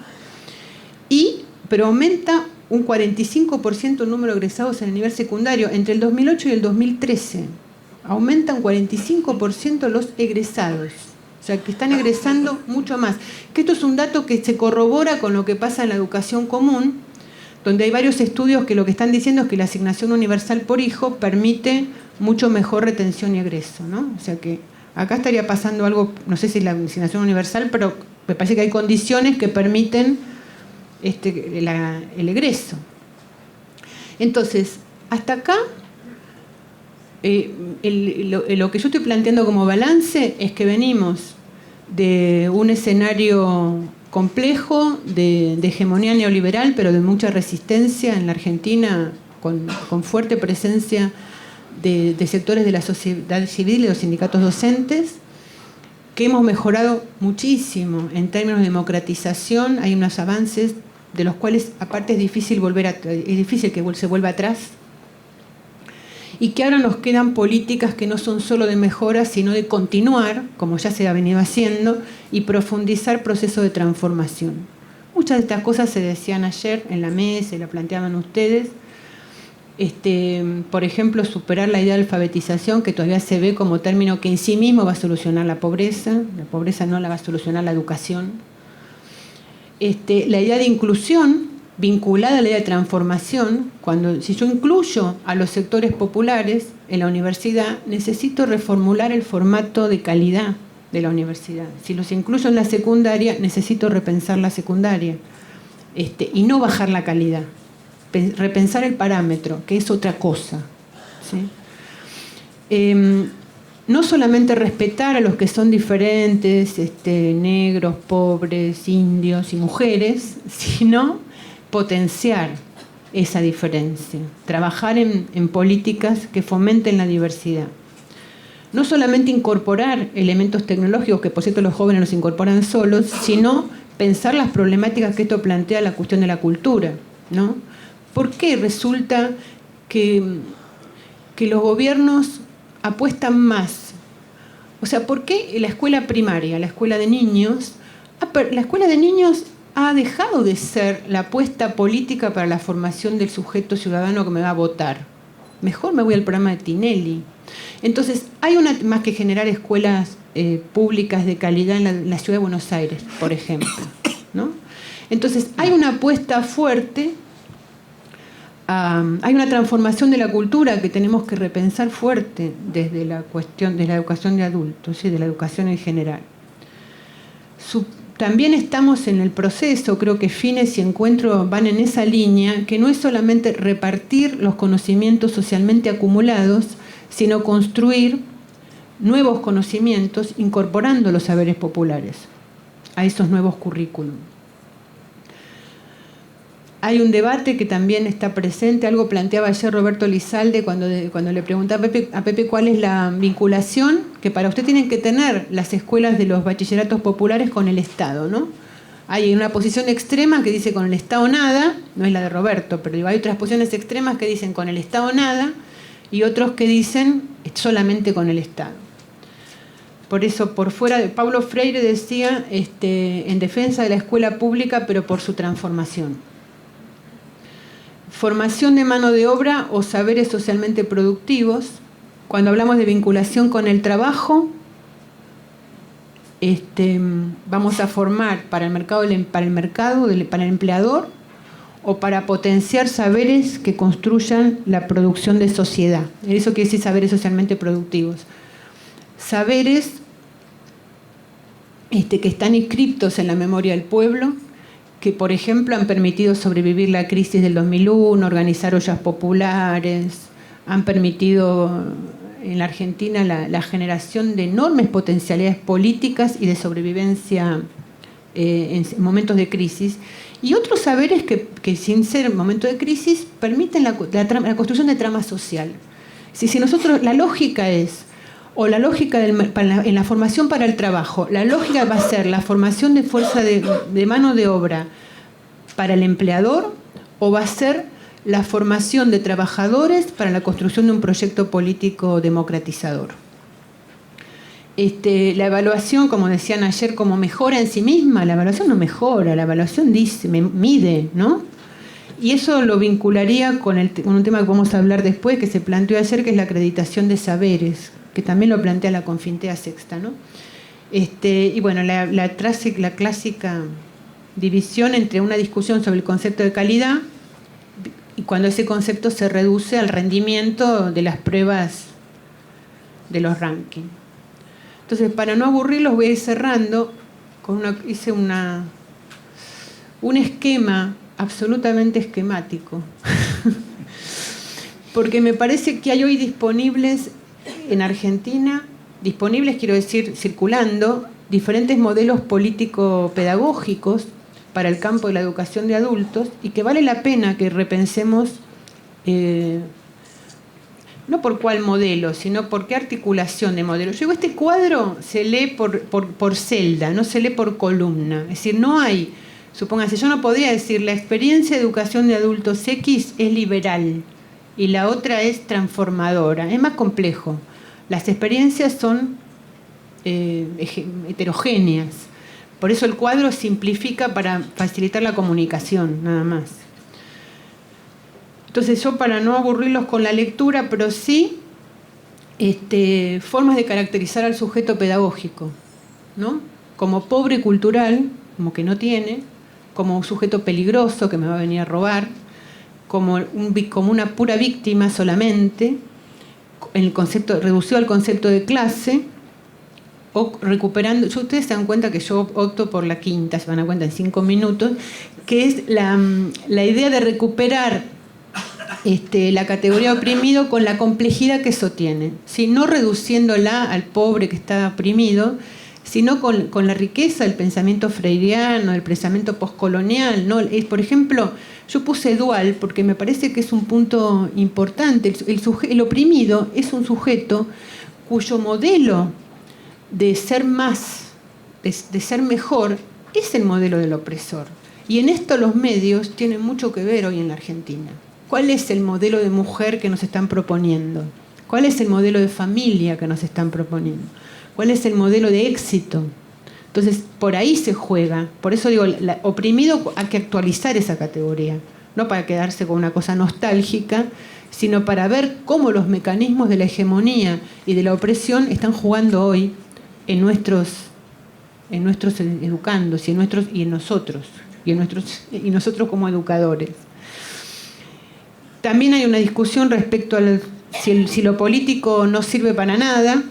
pero aumenta un 45% el número de egresados en el nivel secundario entre el 2008 y el 2013. Aumenta un 45% los egresados, o sea que están egresando mucho más. Que esto es un dato que se corrobora con lo que pasa en la educación común, donde hay varios estudios que lo que están diciendo es que la asignación universal por hijo permite mucho mejor retención y egreso, ¿no? O sea que acá estaría pasando algo, no sé si es la asignación universal, pero me parece que hay condiciones que permiten el egreso. Entonces, hasta acá, lo que yo estoy planteando como balance es que venimos de un escenario complejo de hegemonía neoliberal, pero de mucha resistencia en la Argentina, con fuerte presencia de sectores de la sociedad civil y de los sindicatos docentes, que hemos mejorado muchísimo en términos de democratización. Hay unos avances de los cuales aparte es difícil que se vuelva atrás, y que ahora nos quedan políticas que no son solo de mejora, sino de continuar, como ya se ha venido haciendo, y profundizar procesos de transformación. Muchas de estas cosas se decían ayer en la mesa y la planteaban ustedes. Por ejemplo, superar la idea de alfabetización, que todavía se ve como término que en sí mismo va a solucionar la pobreza no la va a solucionar la educación. La idea de inclusión, vinculada a la idea de transformación, si yo incluyo a los sectores populares en la universidad, necesito reformular el formato de calidad de la universidad. Si los incluyo en la secundaria, necesito repensar la secundaria y no bajar la calidad. Repensar el parámetro, que es otra cosa, ¿sí? No solamente respetar a los que son diferentes, negros, pobres, indios y mujeres, sino potenciar esa diferencia, trabajar en políticas que fomenten la diversidad. No solamente incorporar elementos tecnológicos, que por cierto los jóvenes los incorporan solos, sino pensar las problemáticas que esto plantea la cuestión de la cultura, ¿no? ¿Por qué resulta que los gobiernos apuestan más? O sea, ¿por qué la escuela primaria, la escuela de niños, ha dejado de ser la apuesta política para la formación del sujeto ciudadano que me va a votar? Mejor me voy al programa de Tinelli. Entonces, hay más que generar escuelas públicas de calidad en la ciudad de Buenos Aires, por ejemplo, ¿no? Entonces, hay una apuesta fuerte, hay una transformación de la cultura que tenemos que repensar fuerte desde la cuestión de la educación de adultos y de la educación en general. También estamos en el proceso, creo que Fines y Encuentro van en esa línea, que no es solamente repartir los conocimientos socialmente acumulados, sino construir nuevos conocimientos incorporando los saberes populares a esos nuevos currículum. Hay un debate que también está presente, algo planteaba ayer Roberto Lizalde cuando le preguntaba a Pepe cuál es la vinculación que para usted tienen que tener las escuelas de los bachilleratos populares con el Estado, ¿no? Hay una posición extrema que dice con el Estado nada, no es la de Roberto, pero hay otras posiciones extremas que dicen con el Estado nada y otros que dicen solamente con el Estado. Por eso, por fuera de Paulo Freire decía en defensa de la escuela pública, pero por su transformación. Formación de mano de obra o saberes socialmente productivos. Cuando hablamos de vinculación con el trabajo, vamos a formar para el empleador o para potenciar saberes que construyan la producción de sociedad. Eso quiere decir saberes socialmente productivos. Saberes que están inscriptos en la memoria del pueblo, que por ejemplo han permitido sobrevivir la crisis del 2001, organizar ollas populares, han permitido en la Argentina la generación de enormes potencialidades políticas y de sobrevivencia en momentos de crisis, y otros saberes que sin ser momento de crisis permiten la construcción de trama social. Si nosotros, la lógica es, o la lógica en la formación para el trabajo, la lógica va a ser la formación de fuerza de mano de obra para el empleador, o va a ser la formación de trabajadores para la construcción de un proyecto político democratizador. La evaluación, como decían ayer, como mejora en sí misma, la evaluación no mejora, la evaluación mide, ¿no? Y eso lo vincularía con un tema que vamos a hablar después, que se planteó ayer, que es la acreditación de saberes, que también lo plantea la Confintea Sexta, ¿no? Y bueno, la clásica división entre una discusión sobre el concepto de calidad y cuando ese concepto se reduce al rendimiento de las pruebas de los rankings. Entonces, para no aburrirlos, voy a ir cerrando. Hice un esquema absolutamente esquemático, porque me parece que hay hoy disponibles en Argentina, quiero decir, circulando, diferentes modelos político-pedagógicos para el campo de la educación de adultos, y que vale la pena que repensemos, no por cuál modelo, sino por qué articulación de modelos. Yo digo, este cuadro se lee por celda, no se lee por columna. Es decir, no hay, supóngase, yo no podría decir la experiencia de educación de adultos X es liberal y la otra es transformadora. Es más complejo. Las experiencias son heterogéneas. Por eso el cuadro simplifica para facilitar la comunicación, nada más. Entonces yo, para no aburrirlos con la lectura, pero sí formas de caracterizar al sujeto pedagógico, ¿no? Como pobre cultural, como que no tiene, como un sujeto peligroso que me va a venir a robar, como una pura víctima solamente, reducido al concepto de clase, o recuperando. Ustedes se dan cuenta que yo opto por la quinta, se van a dar cuenta en 5 minutos, que es la idea de recuperar la categoría oprimido con la complejidad que eso tiene, ¿sí? No reduciéndola al pobre que está oprimido, sino con la riqueza del pensamiento freiriano, del pensamiento postcolonial, ¿no? Por ejemplo, yo puse dual porque me parece que es un punto importante. El oprimido es un sujeto cuyo modelo de ser más, de ser mejor, es el modelo del opresor. Y en esto los medios tienen mucho que ver hoy en la Argentina. ¿Cuál es el modelo de mujer que nos están proponiendo? ¿Cuál es el modelo de familia que nos están proponiendo? ¿Cuál es el modelo de éxito? Entonces, por ahí se juega. Por eso digo, oprimido, hay que actualizar esa categoría. No para quedarse con una cosa nostálgica, sino para ver cómo los mecanismos de la hegemonía y de la opresión están jugando hoy en nuestros educandos y en nosotros como educadores. También hay una discusión respecto a si lo político no sirve para nada,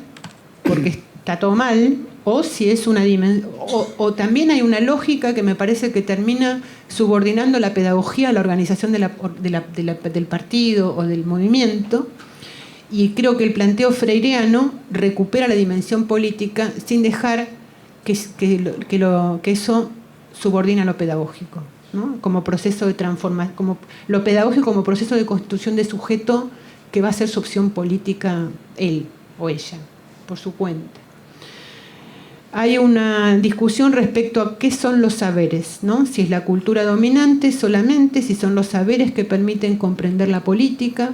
porque está todo mal, o si es una dimensión, o también hay una lógica que me parece que termina subordinando la pedagogía a la organización del partido o del movimiento, y creo que el planteo freireano recupera la dimensión política sin dejar que eso subordina lo pedagógico, ¿no? Como proceso de transformación, como lo pedagógico como proceso de constitución de sujeto que va a ser su opción política él o ella, por su cuenta. Hay una discusión respecto a qué son los saberes, ¿no? Si es la cultura dominante solamente, si son los saberes que permiten comprender la política,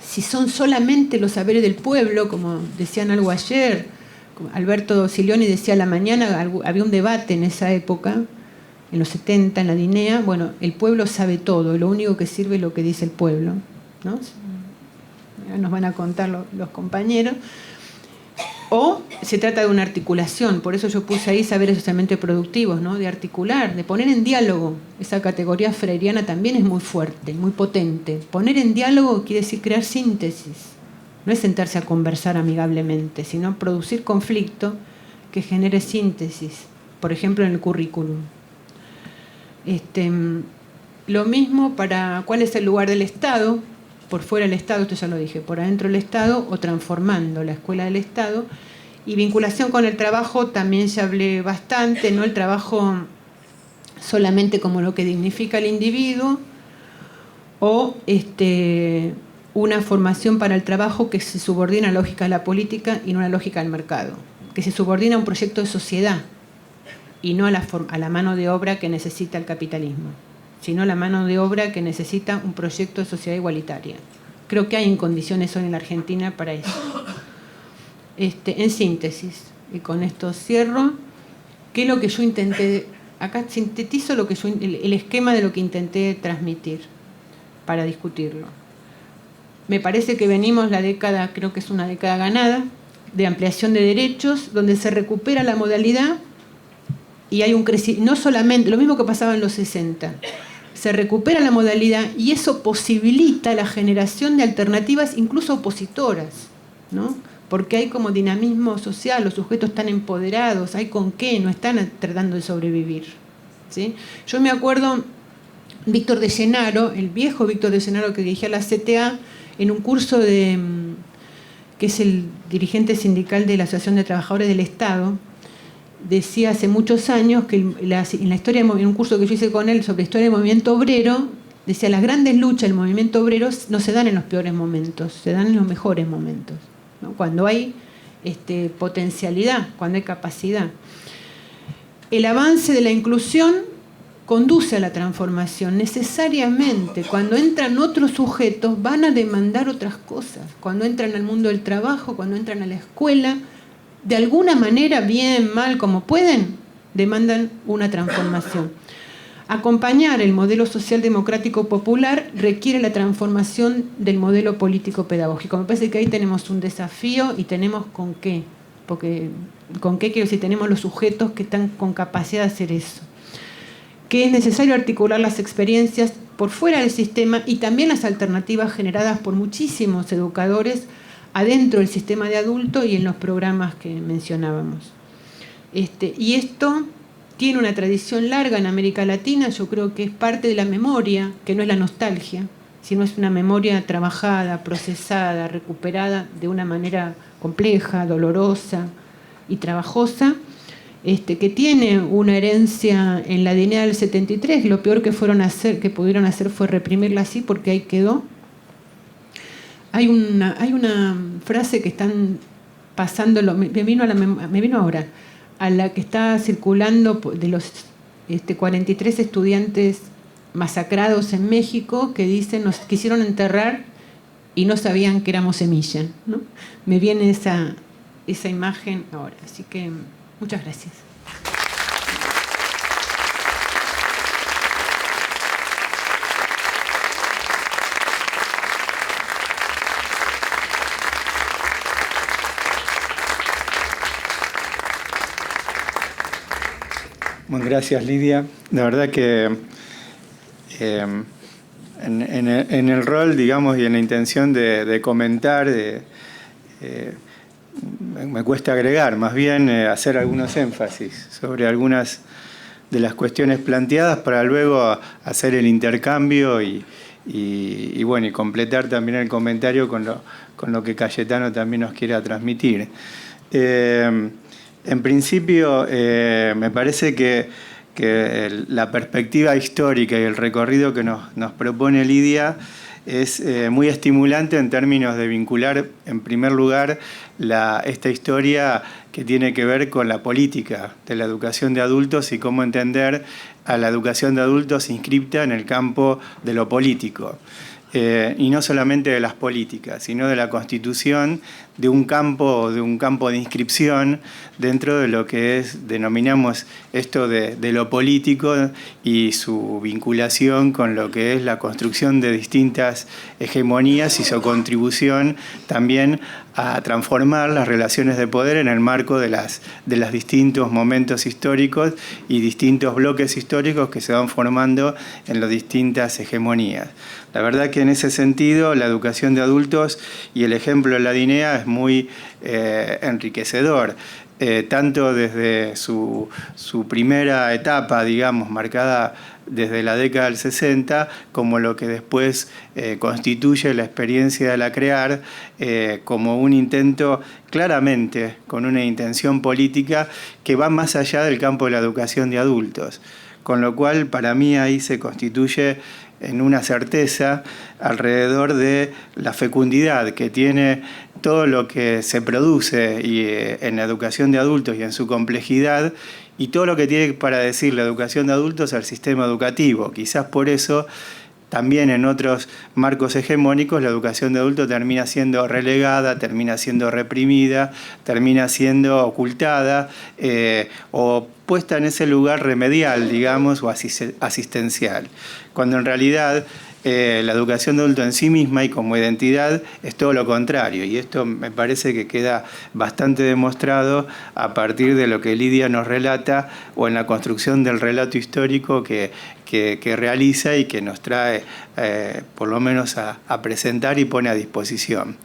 si son solamente los saberes del pueblo, como decían algo ayer, Alberto Silioni decía a la mañana, había un debate en esa época, en los 70, en la DINEA, bueno, el pueblo sabe todo, lo único que sirve es lo que dice el pueblo, ¿no? Nos van a contar los compañeros. O se trata de una articulación, por eso yo puse ahí saberes socialmente productivos, ¿no? De articular, de poner en diálogo. Esa categoría freiriana también es muy fuerte, muy potente. Poner en diálogo quiere decir crear síntesis. No es sentarse a conversar amigablemente, sino producir conflicto que genere síntesis, por ejemplo en el currículum. Lo mismo para cuál es el lugar del Estado, por fuera del Estado, esto ya lo dije, por adentro del Estado o transformando la escuela del Estado. Y vinculación con el trabajo también ya hablé bastante, no el trabajo solamente como lo que dignifica al individuo, o una formación para el trabajo que se subordina a la lógica de la política y no a la lógica del mercado, que se subordina a un proyecto de sociedad y no a la mano de obra que necesita el capitalismo, sino a la mano de obra que necesita un proyecto de sociedad igualitaria. Creo que hay en condiciones hoy en la Argentina para eso. En síntesis, y con esto cierro, ¿qué es lo que yo intenté? Acá sintetizo el esquema de lo que intenté transmitir para discutirlo. Me parece que venimos la década, creo que es una década ganada, de ampliación de derechos, donde se recupera la modalidad y hay un crecimiento, no solamente, lo mismo que pasaba en los 60, se recupera la modalidad y eso posibilita la generación de alternativas incluso opositoras, ¿no? Porque hay como dinamismo social, los sujetos están empoderados, hay con qué, no están tratando de sobrevivir, ¿sí? Yo me acuerdo, Víctor de Llenaro, el viejo Víctor de Llenaro que dirigía la CTA, en un curso que es el dirigente sindical de la Asociación de Trabajadores del Estado, decía hace muchos años que en la historia, en un curso que yo hice con él sobre historia del movimiento obrero, decía, las grandes luchas del movimiento obrero no se dan en los peores momentos, se dan en los mejores momentos, ¿no? Cuando hay potencialidad, cuando hay capacidad. El avance de la inclusión conduce a la transformación. Necesariamente, cuando entran otros sujetos, van a demandar otras cosas. Cuando entran al mundo del trabajo, cuando entran a la escuela, de alguna manera, bien, mal, como pueden, demandan una transformación. Acompañar el modelo social democrático popular requiere la transformación del modelo político pedagógico. Me parece que ahí tenemos un desafío y tenemos con qué. Porque, ¿con qué quiero decir? Tenemos los sujetos que están con capacidad de hacer eso. Que es necesario articular las experiencias por fuera del sistema y también las alternativas generadas por muchísimos educadores adentro del sistema de adulto y en los programas que mencionábamos. Y esto tiene una tradición larga en América Latina, yo creo que es parte de la memoria, que no es la nostalgia, sino es una memoria trabajada, procesada, recuperada de una manera compleja, dolorosa y trabajosa, que tiene una herencia en la DINEA del 73, lo peor que pudieron hacer fue reprimirla así, porque ahí quedó. Hay una frase que están pasando, me vino ahora, a la que está circulando de los 43 estudiantes masacrados en México, que dicen, nos quisieron enterrar y no sabían que éramos semilla, ¿no? Me viene esa imagen ahora, así que muchas gracias. Bueno, gracias, Lidia. La verdad que en el rol, digamos, y en la intención de comentar, me cuesta agregar, más bien hacer algunos énfasis sobre algunas de las cuestiones planteadas para luego hacer el intercambio y completar también el comentario con lo que Cayetano también nos quiera transmitir. En principio, me parece que la perspectiva histórica y el recorrido que nos propone Lidia es muy estimulante en términos de vincular, en primer lugar, esta historia que tiene que ver con la política de la educación de adultos y cómo entender a la educación de adultos inscripta en el campo de lo político. Y no solamente de las políticas, sino de la constitución de un campo de inscripción dentro de lo que denominamos esto de lo político y su vinculación con lo que es la construcción de distintas hegemonías y su contribución también a transformar las relaciones de poder en el marco de los distintos momentos históricos y distintos bloques históricos que se van formando en las distintas hegemonías. La verdad que en ese sentido la educación de adultos y el ejemplo de la DINEA es muy enriquecedor, tanto desde su primera etapa, digamos, marcada desde la década del 60, como lo que después constituye la experiencia de la CREAR como un intento claramente con una intención política que va más allá del campo de la educación de adultos. Con lo cual, para mí ahí se constituye en una certeza alrededor de la fecundidad que tiene todo lo que se produce en la educación de adultos y en su complejidad, y todo lo que tiene para decir la educación de adultos al sistema educativo. Quizás por eso también en otros marcos hegemónicos la educación de adultos termina siendo relegada, termina siendo reprimida, termina siendo ocultada o puesta en ese lugar remedial, digamos, o asistencial. Cuando en realidad la educación de adulto en sí misma y como identidad es todo lo contrario, y esto me parece que queda bastante demostrado a partir de lo que Lidia nos relata o en la construcción del relato histórico que realiza y que nos trae por lo menos a presentar y pone a disposición.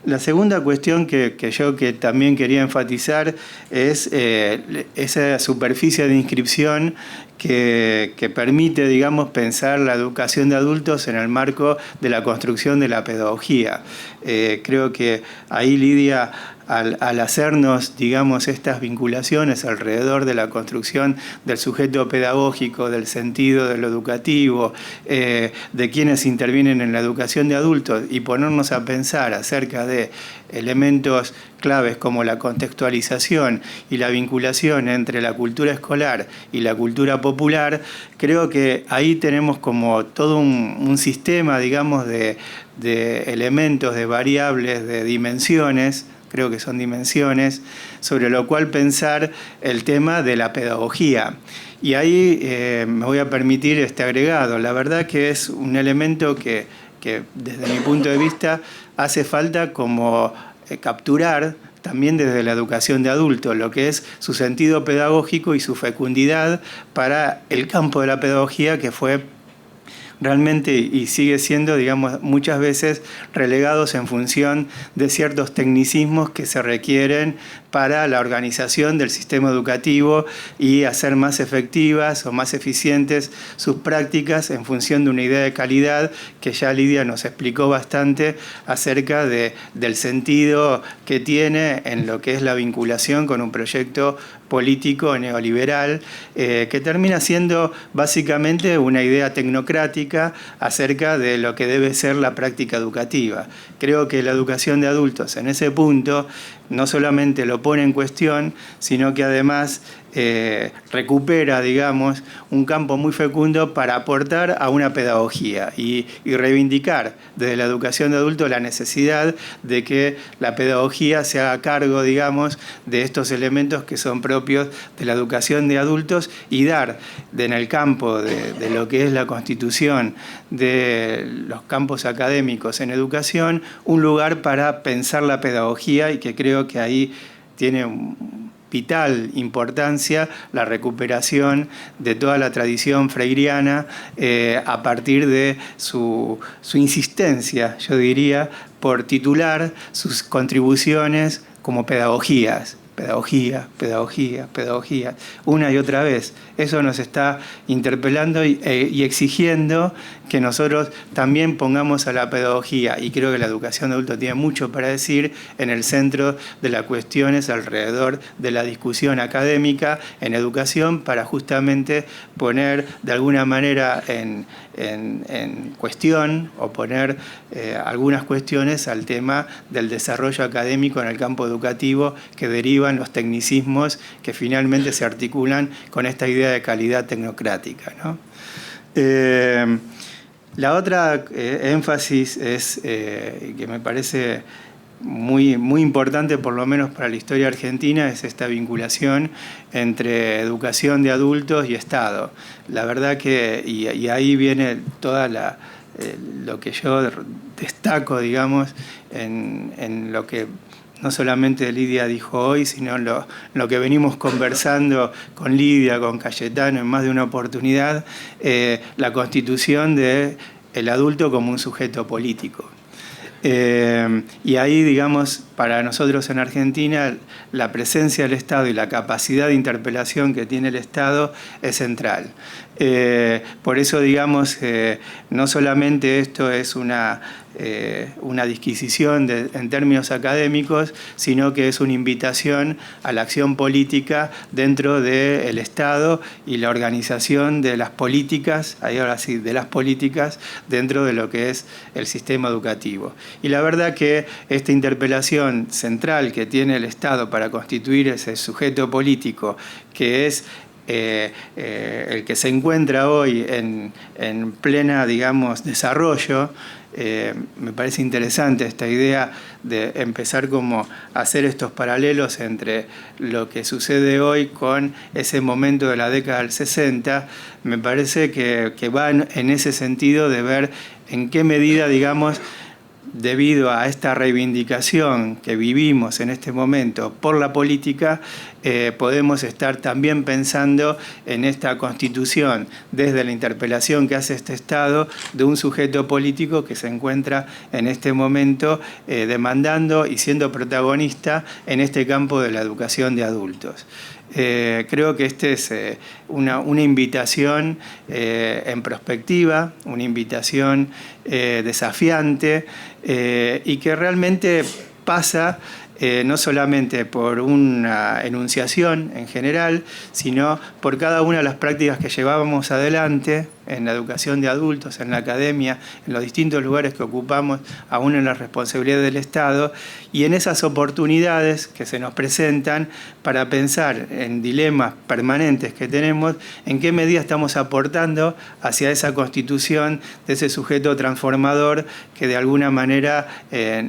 La segunda cuestión que también quería enfatizar es esa superficie de inscripción que permite, digamos, pensar la educación de adultos en el marco de la construcción de la pedagogía. Creo que ahí Lidia, al hacernos, digamos, estas vinculaciones alrededor de la construcción del sujeto pedagógico, del sentido de lo educativo, de quienes intervienen en la educación de adultos y ponernos a pensar acerca de elementos claves como la contextualización y la vinculación entre la cultura escolar y la cultura popular, creo que ahí tenemos como todo un sistema, digamos, de elementos, de variables, de dimensiones, creo que son dimensiones, sobre lo cual pensar el tema de la pedagogía. Y ahí me voy a permitir este agregado. La verdad que es un elemento que desde mi punto de vista hace falta como capturar también desde la educación de adultos, lo que es su sentido pedagógico y su fecundidad para el campo de la pedagogía, que fue realmente y sigue siendo, digamos, muchas veces relegados en función de ciertos tecnicismos que se requieren para la organización del sistema educativo y hacer más efectivas o más eficientes sus prácticas en función de una idea de calidad que ya Lidia nos explicó bastante acerca del sentido que tiene en lo que es la vinculación con un proyecto político neoliberal que termina siendo básicamente una idea tecnocrática acerca de lo que debe ser la práctica educativa. Creo que la educación de adultos en ese punto no solamente lo pone en cuestión, sino que además recupera, digamos, un campo muy fecundo para aportar a una pedagogía y reivindicar desde la educación de adultos la necesidad de que la pedagogía se haga cargo, digamos, de estos elementos que son propios de la educación de adultos y dar en el campo de lo que es la constitución de los campos académicos en educación un lugar para pensar la pedagogía, y que creo que ahí tiene vital importancia la recuperación de toda la tradición freiriana a partir de su insistencia, yo diría, por titular sus contribuciones como pedagogías. Pedagogía, pedagogía, pedagogía, una y otra vez. Eso nos está interpelando y exigiendo que nosotros también pongamos a la pedagogía, y creo que la educación de adultos tiene mucho para decir, en el centro de las cuestiones alrededor de la discusión académica en educación, para justamente poner de alguna manera en cuestión o poner algunas cuestiones al tema del desarrollo académico en el campo educativo que derivan los tecnicismos que finalmente se articulan con esta idea de calidad tecnocrática, ¿no? La otra énfasis es, que me parece muy importante, por lo menos para la historia argentina, es esta vinculación entre educación de adultos y Estado. La verdad que, y ahí viene toda lo que yo destaco, digamos, en lo que no solamente Lidia dijo hoy, sino lo que venimos conversando con Lidia, con Cayetano en más de una oportunidad, la constitución del adulto como un sujeto político. Y ahí, digamos, para nosotros en Argentina la presencia del Estado y la capacidad de interpelación que tiene el Estado es central. Por eso, digamos, no solamente esto es una disquisición en términos académicos, sino que es una invitación a la acción política dentro del Estado y la organización de las políticas, ahora sí, de las políticas dentro de lo que es el sistema educativo. Y la verdad que esta interpelación central que tiene el Estado para constituir ese sujeto político, que es el que se encuentra hoy en plena, digamos, desarrollo, me parece interesante esta idea de empezar como a hacer estos paralelos entre lo que sucede hoy con ese momento de la década del 60. Me parece que va en ese sentido de ver en qué medida, digamos, debido a esta reivindicación que vivimos en este momento por la política, podemos estar también pensando en esta constitución desde la interpelación que hace este Estado de un sujeto político que se encuentra en este momento demandando y siendo protagonista en este campo de la educación de adultos. Creo que esta es una invitación en perspectiva, una invitación desafiante y que realmente pasa no solamente por una enunciación en general, sino por cada una de las prácticas que llevábamos adelante en la educación de adultos, en la academia, en los distintos lugares que ocupamos, aún en la responsabilidad del Estado, y en esas oportunidades que se nos presentan para pensar en dilemas permanentes que tenemos, en qué medida estamos aportando hacia esa constitución de ese sujeto transformador que de alguna manera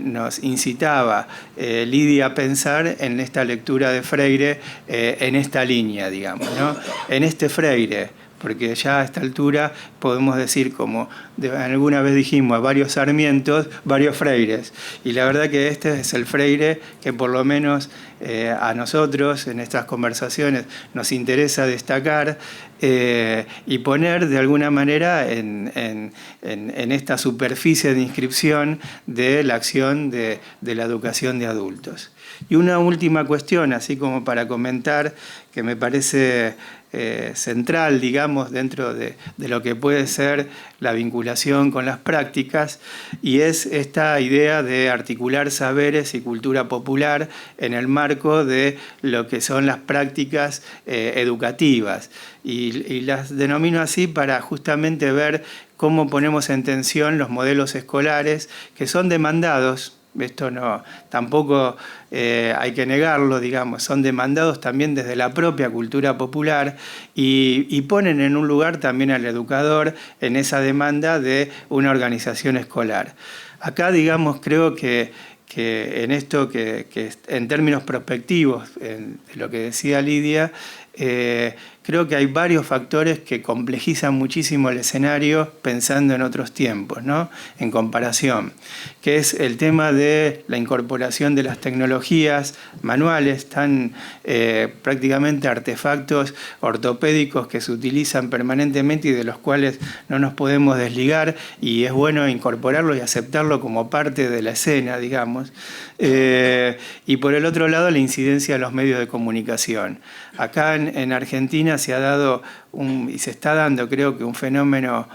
nos incitaba Lidia a pensar en esta lectura de Freire, en esta línea, digamos, ¿no? En este Freire, porque ya a esta altura podemos decir, como alguna vez dijimos, a varios Sarmientos, varios Freires. Y la verdad que este es el Freire que por lo menos a nosotros en estas conversaciones nos interesa destacar y poner de alguna manera en esta superficie de inscripción de la acción de la educación de adultos. Y una última cuestión, así como para comentar, que me parece central, digamos, dentro de lo que puede ser la vinculación con las prácticas, y es esta idea de articular saberes y cultura popular en el marco de lo que son las prácticas educativas. Y las denomino así para justamente ver cómo ponemos en tensión los modelos escolares que son demandados. Esto no, tampoco hay que negarlo, digamos, son demandados también desde la propia cultura popular y ponen en un lugar también al educador en esa demanda de una organización escolar. Acá, digamos, creo que en esto, que en términos prospectivos, en lo que decía Lidia, creo que hay varios factores que complejizan muchísimo el escenario pensando en otros tiempos, ¿no? En comparación, que es el tema de la incorporación de las tecnologías manuales, tan prácticamente artefactos ortopédicos que se utilizan permanentemente y de los cuales no nos podemos desligar, y es bueno incorporarlo y aceptarlo como parte de la escena, digamos. Y por el otro lado, la incidencia de los medios de comunicación. Acá en Argentina se ha dado y se está dando, creo que, un fenómeno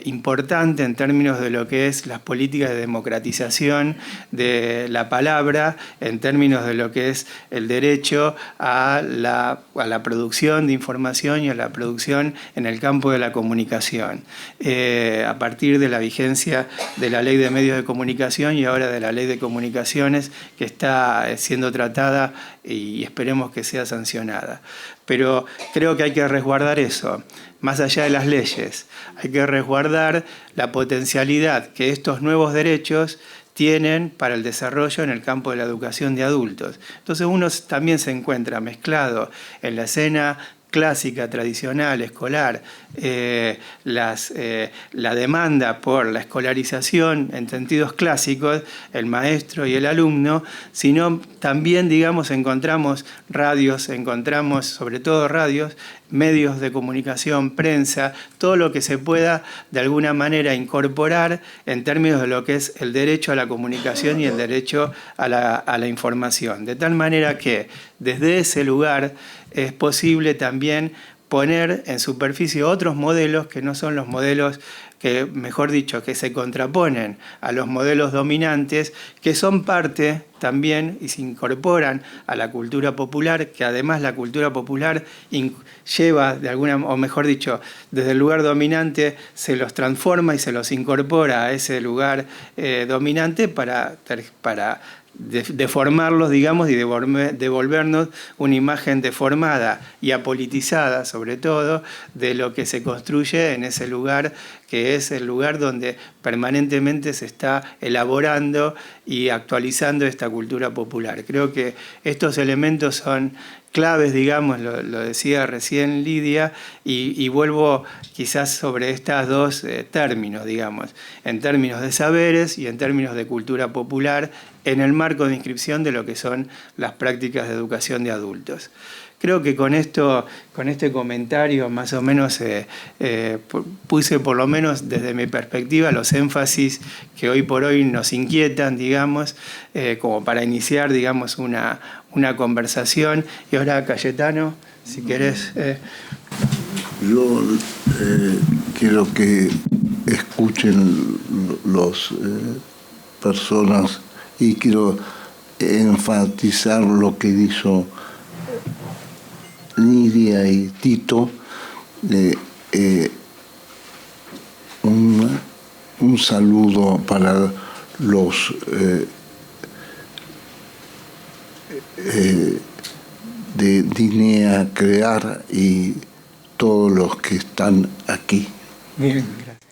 importante en términos de lo que es las políticas de democratización de la palabra, en términos de lo que es el derecho a la producción de información y a la producción en el campo de la comunicación, a partir de la vigencia de la Ley de Medios de Comunicación y ahora de la Ley de Comunicaciones, que está siendo tratada y esperemos que sea sancionada. Pero creo que hay que resguardar eso, más allá de las leyes. Hay que resguardar la potencialidad que estos nuevos derechos tienen para el desarrollo en el campo de la educación de adultos. Entonces uno también se encuentra mezclado en la escena clásica, tradicional, escolar, la demanda por la escolarización en sentidos clásicos, el maestro y el alumno, sino también, digamos, encontramos radios, encontramos sobre todo radios medios de comunicación, prensa, todo lo que se pueda de alguna manera incorporar en términos de lo que es el derecho a la comunicación y el derecho a la información. De tal manera que desde ese lugar es posible también poner en superficie otros modelos que no son los modelos que, mejor dicho, que se contraponen a los modelos dominantes, que son parte también y se incorporan a la cultura popular, que además la cultura popular lleva de alguna, o mejor dicho, desde el lugar dominante se los transforma y se los incorpora a ese lugar dominante para deformarlos, digamos, y devolvernos una imagen deformada y apolitizada, sobre todo, de lo que se construye en ese lugar, que es el lugar donde permanentemente se está elaborando y actualizando esta cultura popular. Creo que estos elementos son claves, digamos, lo decía recién Lidia, y vuelvo quizás sobre estos dos términos, digamos, en términos de saberes y en términos de cultura popular, en el marco de inscripción de lo que son las prácticas de educación de adultos. Creo que con esto, con este comentario más o menos puse por lo menos desde mi perspectiva los énfasis que hoy por hoy nos inquietan, digamos, como para iniciar, digamos, una conversación. Y ahora, Cayetano, si querés. Yo quiero que escuchen las personas y quiero enfatizar lo que dijo Lidia y Tito, un saludo para los de Dinea Crear y todos los que están aquí. Bien, gracias.